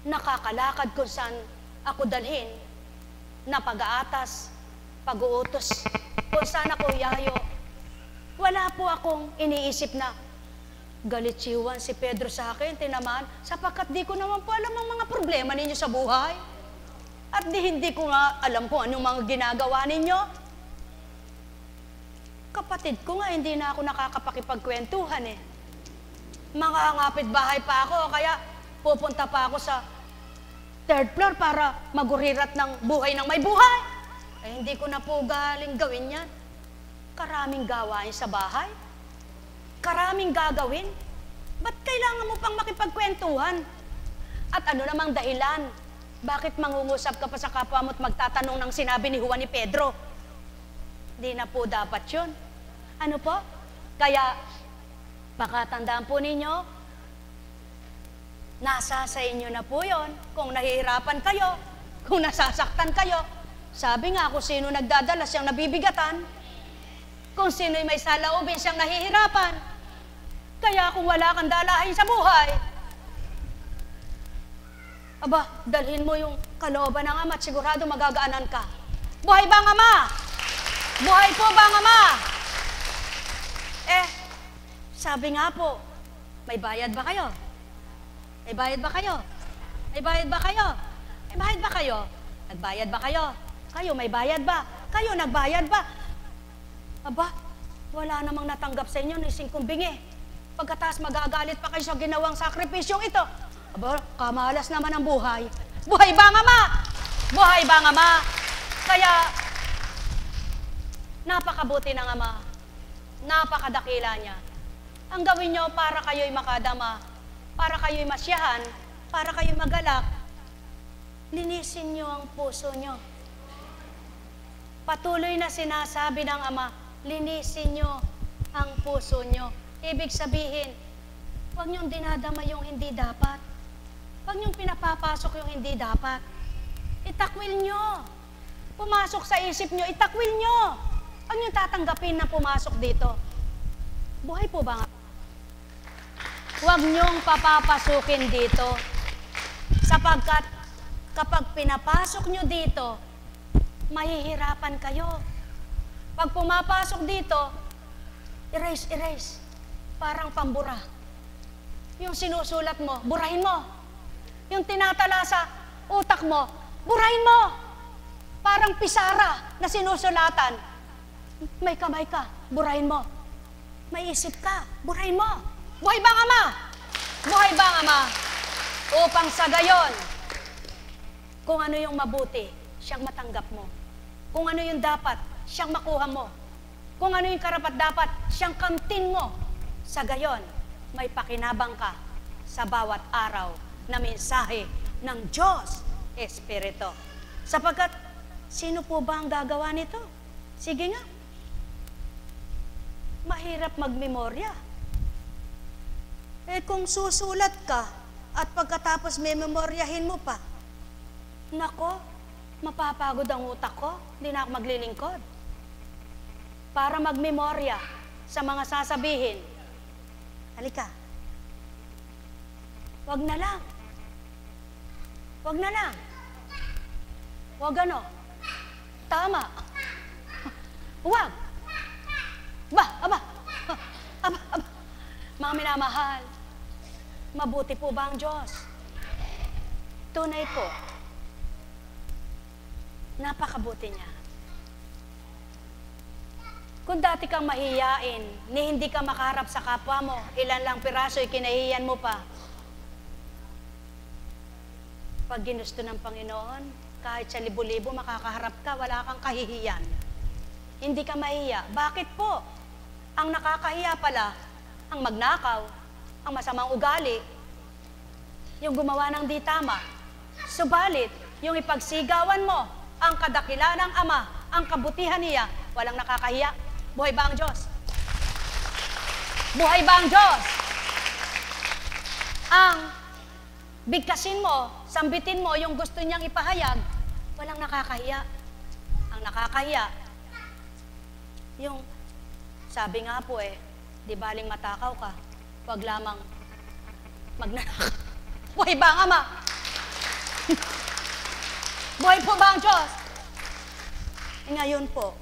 nakakalakad kung saan ako dalhin, na pag-aatas, pag-uutos, kung saan ako yayo. Wala po akong iniisip na galit si Juan, si Pedro sa akin, tinamaan, sapagkat di ko naman po alam ang mga problema ninyo sa buhay. At hindi ko nga alam kung anong mga ginagawa ninyo. Kapatid ko nga, hindi na ako nakakapakipagkwentuhan eh. Makangapit bahay pa ako, kaya pupunta pa ako sa third floor para magurirat ng buhay ng may buhay. Eh, hindi ko na po galing gawin yan. Karaming gawain sa bahay. Karaming gagawin. Ba't kailangan mo pang makipagkwentuhan? At ano namang dahilan? Bakit mangungusap ka pa sa kapwa mo at magtatanong ng sinabi ni Juan ni Pedro? Di na po dapat yun. Ano po? Kaya, pakatandaan po ninyo, nasa sa inyo na po yun. Kung nahihirapan kayo, kung nasasaktan kayo, sabi nga kung sino nagdadala siyang nabibigatan, kung sino'y may saloobin siyang nahihirapan. Kaya kung wala kang dalahin sa buhay, aba, dalhin mo yung kalooban ng Ama at sigurado magagaanan ka. Buhay ba ang Ama? Buhay po ba ang Ama? Eh, sabi nga po, may bayad ba kayo? May bayad ba kayo? May bayad ba kayo? May bayad ba kayo? Nagbayad ba kayo? Kayo, may bayad ba? Kayo, nagbayad ba? Aba, wala namang natanggap sa inyo ng 5 bingi. Pagkatapos magagalit pa kayo sa ginawang sakripisyong ito. Aba, kamalas naman ang buhay. Buhay ba ang Ama? Buhay ba ang Ama? Kaya, napakabuti ng Ama. Napakadakila niya. Ang gawin nyo para kayo'y makadama, para kayo'y masyahan, para kayo'y magalak, linisin nyo ang puso nyo. Patuloy na sinasabi ng Ama, linisin nyo ang puso nyo. Ibig sabihin, huwag nyong dinadama yung hindi dapat. Huwag nyong pinapapasok yung hindi dapat. Itakwil nyo. Pumasok sa isip nyo, itakwil nyo. Huwag nyong tatanggapin na pumasok dito. Buhay po ba nga? Huwag nyong papapasukin dito. Sapagkat kapag pinapasok nyo dito, mahihirapan kayo. Pag pumapasok dito, erase. Parang pambura. Yung sinusulat mo, burahin mo. Yung tinatala sa utak mo, burahin mo. Parang pisara na sinusulatan. May kamay ka, burahin mo. May isip ka, burahin mo. Buhay ba ang Ama? Buhay ba ang Ama? Upang sa gayon, kung ano yung mabuti, siyang matanggap mo. Kung ano yung dapat, siyang makuha mo. Kung ano yung karapat-dapat, siyang kamtin mo. Sa gayon, may pakinabang ka sa bawat araw na mensahe ng Diyos Espiritu. Sapagkat, sino po ba ang gagawa nito? Sige nga. Mahirap magmemorya. Eh kung susulat ka at pagkatapos may memoryahin mo pa, nako, mapapagod ang utak ko, hindi na ako maglilingkod. Para magmemorya sa mga sasabihin, halika, wag na lang. Wag na lang. Wag ano? Tama. Wag. Aba. Mga minamahal, mabuti po ba ang Diyos? Tunay po. Napakabuti niya. Kung dati kang mahiyain, ni hindi ka makaharap sa kapwa mo, ilan lang piraso'y kinahiyan mo pa. Pag ginusto ng Panginoon, Kahit sa libo-libo makakaharap ka, wala kang kahihiyan. Hindi ka mahiya. Bakit po? Ang nakakahiya pala, ang magnakaw, ang masamang ugali, yung gumawa ng di tama. Subalit, yung ipagsigawan mo, ang kadakilanang Ama, ang kabutihan niya, walang nakakahiya. Buhay ba ang Diyos? Buhay ba ang Diyos? Ang bigkasin mo, sambitin mo yung gusto niyang ipahayag, walang nakakahiya. Ang nakakahiya, yung sabi nga po di baling matakaw ka, wag lamang magnanakaw. Buhay ba ang Ama? Buhay po ba ang Diyos? Ngayon po,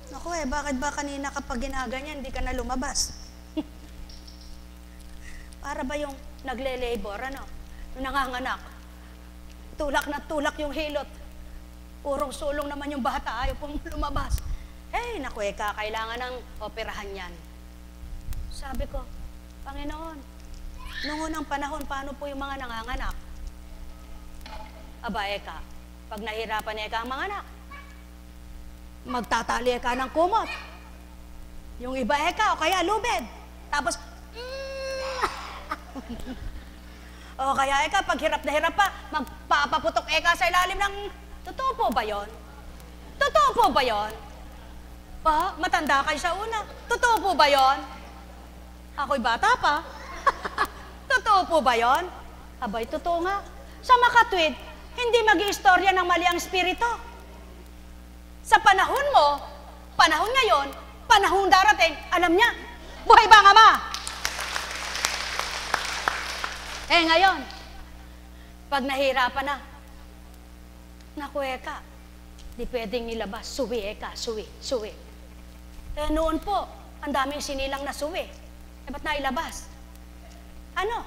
naku bakit ba kanina kapag ginaganyan, hindi ka na lumabas? Para ba yung nagle-labor, yung nanganganak, tulak na tulak yung hilot, purong sulong naman yung bata, ayaw pong lumabas. Naku kailangan ng operahan yan. Sabi ko, Panginoon, noong unang panahon, paano po yung mga nanganganak? Aba, pag nahirapan ang mga anak, magtatali ka ng kumot. Yung iba o kaya lubed. Tapos, o kaya pag hirap na hirap pa, magpapaputok sa ilalim ng, totoo po ba yun? Totoo po ba yun? Matanda kayo sa una. Totoo po ba yun? Ako'y bata pa. Totoo po ba yun? Abay, totoo nga. Sa makatwid, hindi mag-iistorya ng mali ang espiritu. Sa panahon mo, panahon ngayon, panahon darating, alam niya, buhay ba ang Ama? Ngayon, pag nahirapan na, naku di pwedeng nilabas, suwi suwi. Noon po, ang daming sinilang na suwi. Ba't nailabas? Ano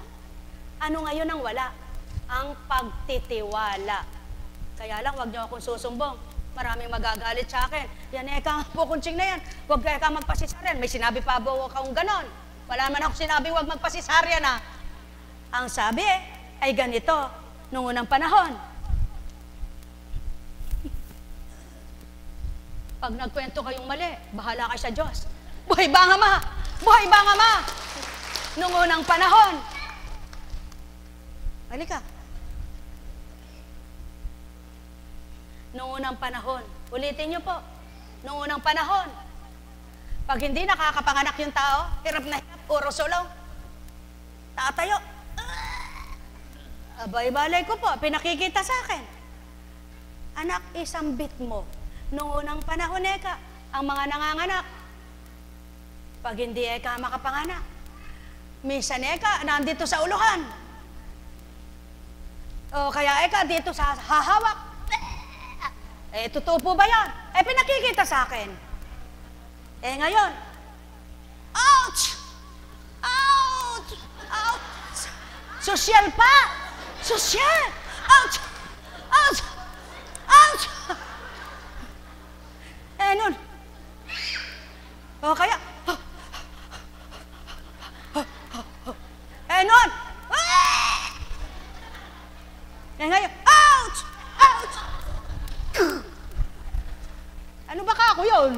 ngayon ang wala? Ang pagtitiwala. Kaya lang, wag niyo akong susumbong. Maraming magagalit sa akin. Yan po kunching na yan. Huwag kang magpasisaryan. May sinabi pa ba akong ganon? Wala man ako sinabi huwag magpasisaryan Ang sabi ay ganito, nung unang panahon. Pag nagkwento kayong mali, bahala kayo sa Diyos. Buhay ba ang Ama? Buhay ba ang Ama? Nung unang panahon. Halika. Noong unang panahon. Ulitin niyo po. Noong unang panahon. Pag hindi nakakapanganak yung tao, hirap na hirap, puro sulong. Tatayo. Abay-balay ko po, pinakikita sa akin. Anak, isambit mo. Noong unang panahon, ang mga nanganganak. Pag hindi makapanganak, minsan nandito sa uluhan. O kaya dito sa hahawak. Totoo po ba yan? Pinakikita sa akin. Ngayon, ouch! Ouch! Ouch! Sosyal pa! Sosyal! Ouch! Ouch! Ouch! Nun. O kaya, nun. Ngayon, ouch! Ouch! Ano ba ka ako yun?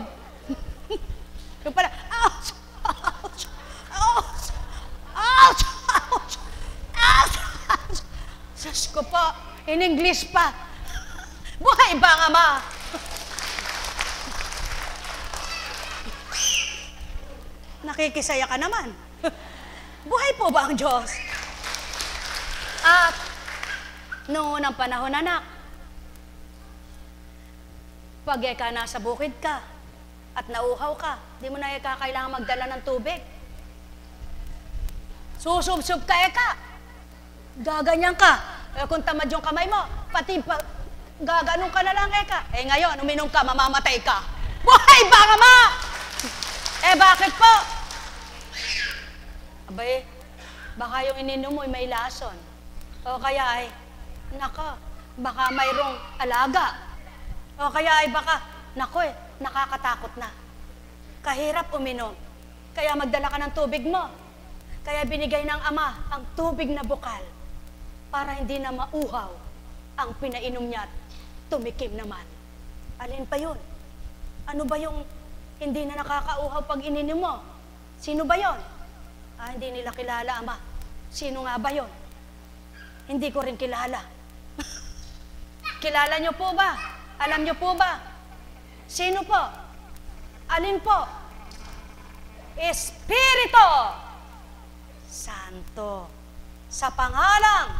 Yung pala, ouch! Ouch! Ouch! Ouch! Ouch! Ouch! Ouch! Diyos ko po, in English pa. Buhay ba ang Ama? Nakikisaya ka naman. Buhay po ba ang Diyos? At noong unang panahon, anak, pag nasa bukid ka at nauhaw ka, di mo na kailangan magdala ng tubig. Susub-sub ka gaganyan ka. Kung tamad yung kamay mo, pati gaganong ka na lang ngayon, uminom ka, mamamatay ka. Buhay ba ang Ama? Bakit po? Abay, baka yung ininom mo may lason. O kaya baka mayroong alaga. O kaya baka, nakakatakot na. Kahirap uminom. Kaya magdala ka ng tubig mo. Kaya binigay ng Ama ang tubig na bukal para hindi na mauhaw. ang pinainom niya at tumikim naman. Alin pa yun? Ano ba yung hindi na nakakauhaw pag ininom mo? Sino ba yon? Hindi nila kilala, Ama. Sino nga ba yon? Hindi ko rin kilala. Kilala niyo po ba? Alam niyo po ba? Sino po? Alin po? Espiritu Santo. Sa pangalang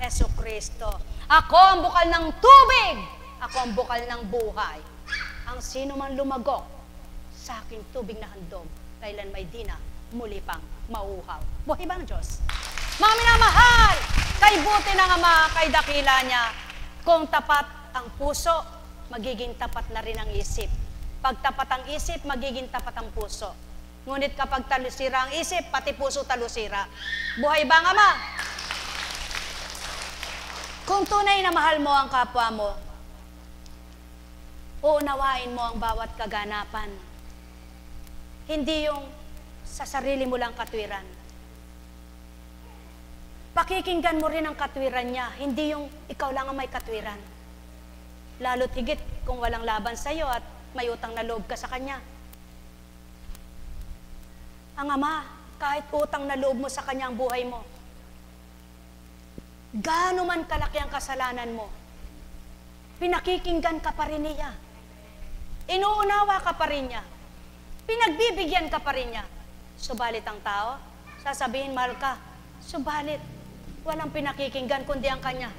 Jesucristo. Ako ang bukal ng tubig. Ako ang bukal ng buhay. Ang sino man lumagok sa aking tubig na handog, kailan may di na muli pang mauhaw. Buhay ba ng Diyos? Mga minamahal, kay buti ng Ama, kay dakila niya, kung tapat ang puso, magiging tapat na rin ang isip. Pag tapat ang isip, magiging tapat ang puso. Ngunit kapag talusira ang isip, pati puso talusira. Buhay ba ang Ama? Kung tunay na mahal mo ang kapwa mo, uunawain mo ang bawat kaganapan. Hindi yung sa sarili mo lang katwiran. Pakikinggan mo rin ang katwiran niya, hindi yung ikaw lang ang may katwiran. Lalo't higit kung walang laban sa iyo at may utang na loob ka sa kanya. Ang Ama, kahit utang na loob mo sa kanya ang buhay mo, gaano man kalaki ang kasalanan mo, pinakikinggan ka pa rin niya. Inuunawa ka pa rin niya. Pinagbibigyan ka pa rin niya. Subalit ang tao, sasabihin, mahal ka. Subalit, walang pinakikinggan kundi ang kanya.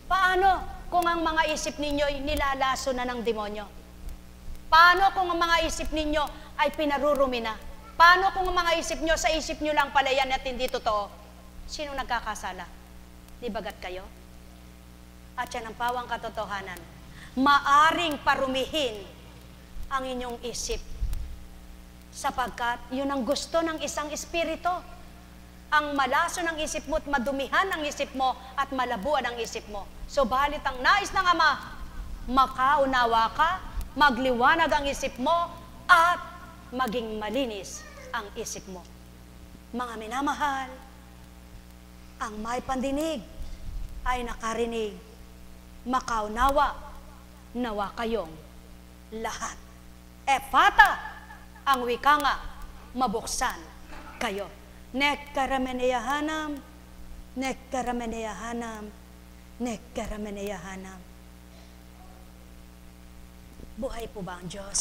Paano kung ang mga isip ninyo ay nilalaso na ng demonyo? Paano kung ang mga isip ninyo ay pinarurumi na? Paano kung ang mga isip nyo, sa isip nyo lang pala yan at hindi totoo? Sino nagkakasala? Di bagat kayo? At yan ang pawang katotohanan. Maaring parumihin ang inyong isip sapagkat yun ang gusto ng isang espiritu. Ang malaso ng isip mo at madumihan ang isip mo at malabuan ang isip mo. Subalit ang nais ng Ama, makaunawa ka, magliwanag ang isip mo, at maging malinis ang isip mo. Mga minamahal, ang may pandinig ay nakarinig. Makaunawa, nawa kayong lahat. Efata, ang wika nga, mabuksan kayo. Nekkarameneyahanam, nekkarameneyahanam, nekkarameneyahanam. Buhay po ba ang Diyos?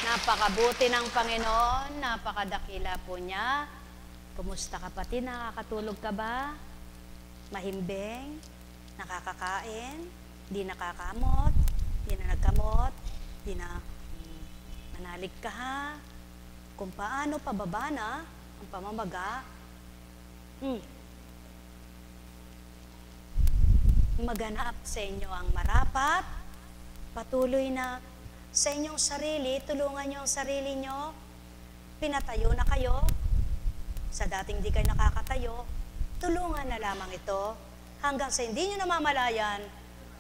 Napakabuti ng Panginoon, napakadakila po niya. Kumusta kapatid? Nakakatulog ka ba? Mahimbing? Nakakakain? Di nakakamot? Di na nagkamot? Di na manalig ka ha? Kung paano pababa na ang pamamaga, maganap sa inyo ang marapat, patuloy na sa inyong sarili, tulungan nyo ang sarili nyo, pinatayo na kayo, sa dating di kayo nakakatayo, tulungan na lamang ito, hanggang sa hindi nyo namamalayan,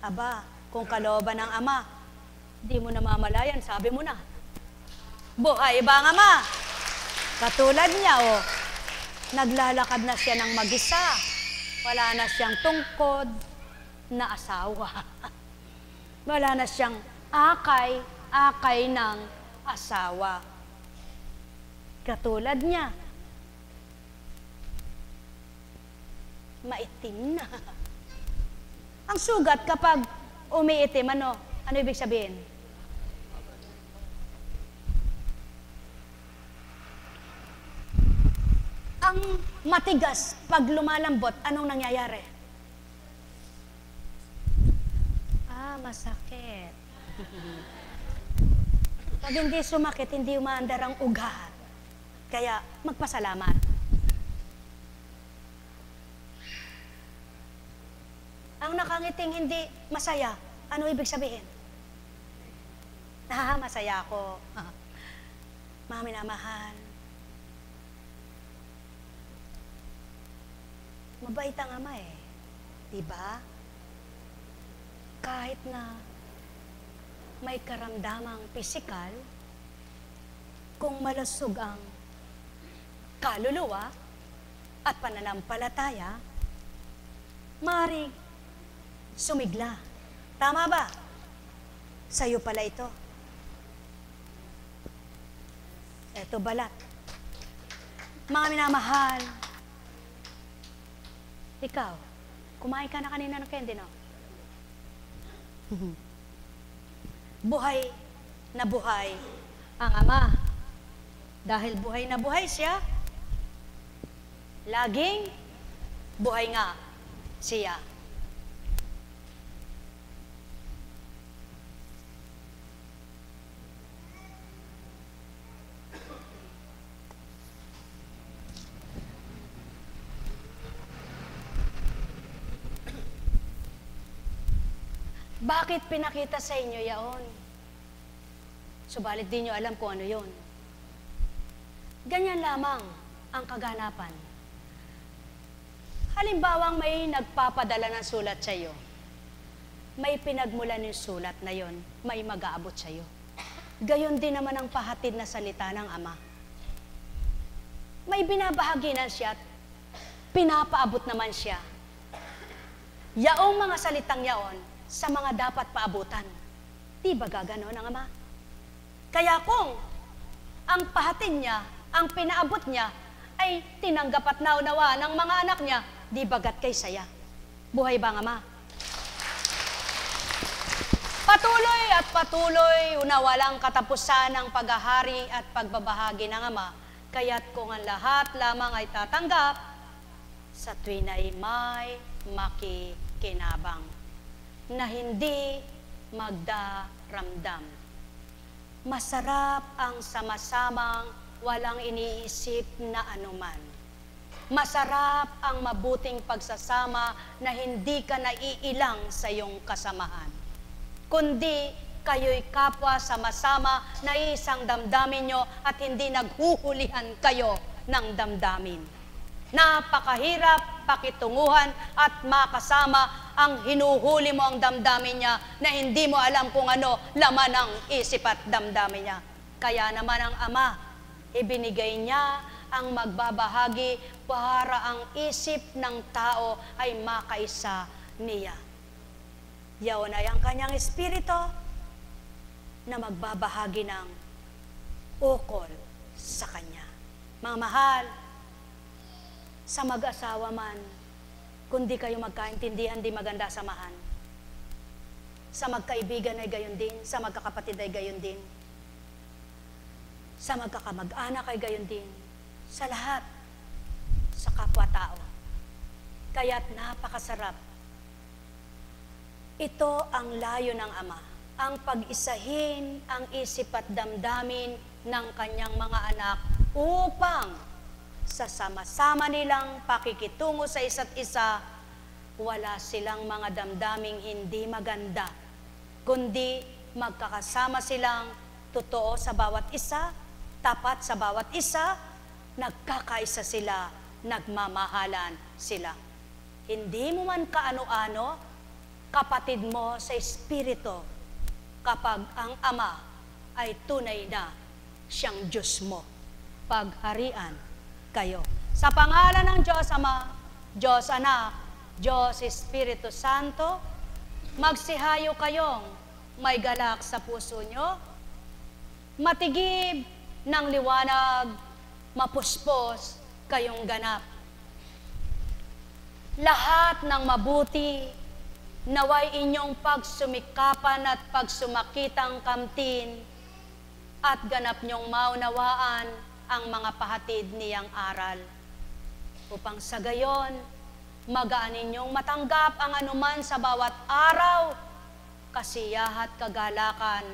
aba, kung kalooban ng Ama, di mo namamalayan, sabi mo na, buhay ba ang Ama? Katulad niya, naglalakad na siya ng mag-isa, wala na siyang tungkod na asawa. Wala na siyang akay ng asawa. Katulad niya, maitim na. Ang sugat kapag umiitim, ano ibig sabihin? Ang matigas, pag lumalambot, anong nangyayari? Masakit. Pag hindi sumakit, hindi umaandar ang ugat. Kaya, magpasalamat. Ang nakangiting hindi masaya, ano ibig sabihin? Masaya ako. Mga minamahal. Mabait ang Ama eh. Diba? Kahit na may karamdamang pisikal, kung malusog ang kaluluwa at pananampalataya, maring sumigla. Tama ba? Sa'yo pala ito. Eto balat. Mga minamahal, ikaw, kumain ka na kanina ng candy, no? Buhay na buhay ang Ama. Dahil buhay na buhay siya, laging buhay nga siya. Bakit pinakita sa inyo yaon? Subalit di nyo alam kung ano yon. Ganyan lamang ang kaganapan. Halimbawang may nagpapadala ng sulat sa iyo. May pinagmulan ng sulat na yon, may mag-aabot sa iyo. Gayon din naman ang pahatid na salita ng Ama. May binabahaginan siya at pinapaabot naman siya. Yaong mga salitang yaon, sa mga dapat paabutan. Di ba gaganon ang Ama? Kaya kung ang pahatid niya, ang pinaabot niya, ay tinanggap at naunawa ng mga anak niya, di bagat kay saya. Buhay ba ang Ama? Patuloy at patuloy, walang katapusan ng paghahari at pagbabahagi ng Ama, kaya't kung ang lahat lamang ay tatanggap, sa tuwin ay may makikinabang na hindi magdaramdam. Masarap ang sama-samang walang iniisip na anuman. Masarap ang mabuting pagsasama na hindi ka naiilang sa iyong kasamahan. Kundi kayo'y kapwa sama-sama na isang damdamin nyo at hindi naghuhulihan kayo ng damdamin. Napakahirap pakitunguhan at makasama ang hinuhuli mo ang damdamin niya na hindi mo alam kung ano laman ng isip at damdamin niya. Kaya naman ang Ama, ibinigay niya ang magbabahagi para ang isip ng tao ay makaisa niya. Yaon ay ang kanyang espiritu na magbabahagi ng ukol sa kanya. Mga mahal, sa mag-asawa man, kung di kayo magkaintindihan, di maganda samahan. Sa magkaibigan ay gayon din, sa magkakapatid ay gayon din, sa magkakamag-anak ay gayon din, sa lahat, sa kapwa-tao. Kaya't napakasarap. Ito ang layo ng Ama, ang pag-isahin ang isip at damdamin ng kanyang mga anak upang sa sama-sama nilang pakikitungo sa isa't isa, wala silang mga damdaming hindi maganda, kundi magkakasama silang totoo sa bawat isa, tapat sa bawat isa, nagkakaisa sila, nagmamahalan sila. Hindi mo man kaano-ano, kapatid mo sa espiritu, kapag ang Ama ay tunay na siyang Diyos mo. Pagharian kayo. Sa pangalan ng Diyos Ama, Diyos Anak, Diyos Espiritu Santo, magsihayo kayong may galak sa puso nyo, matigib ng liwanag, mapuspos kayong ganap. Lahat ng mabuti, naway inyong pagsumikapan at pagsumakitang kamtin, at ganap nyong maunawaan ang mga pahatid niyang aral. Upang sa gayon, magaan ninyong matanggap ang anuman sa bawat araw, kasiyahat kagalakan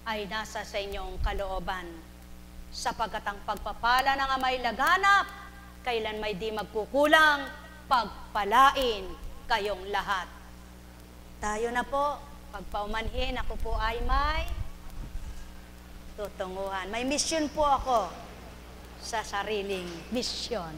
ay nasa sa inyong kalooban. Sapagkat ang pagpapala ng Ama'y laganap, kailan may di magkukulang, pagpalain kayong lahat. Tayo na po, pagpaumanhin, ako po ay may tutunguhan. May mission po ako sa sariling misyon.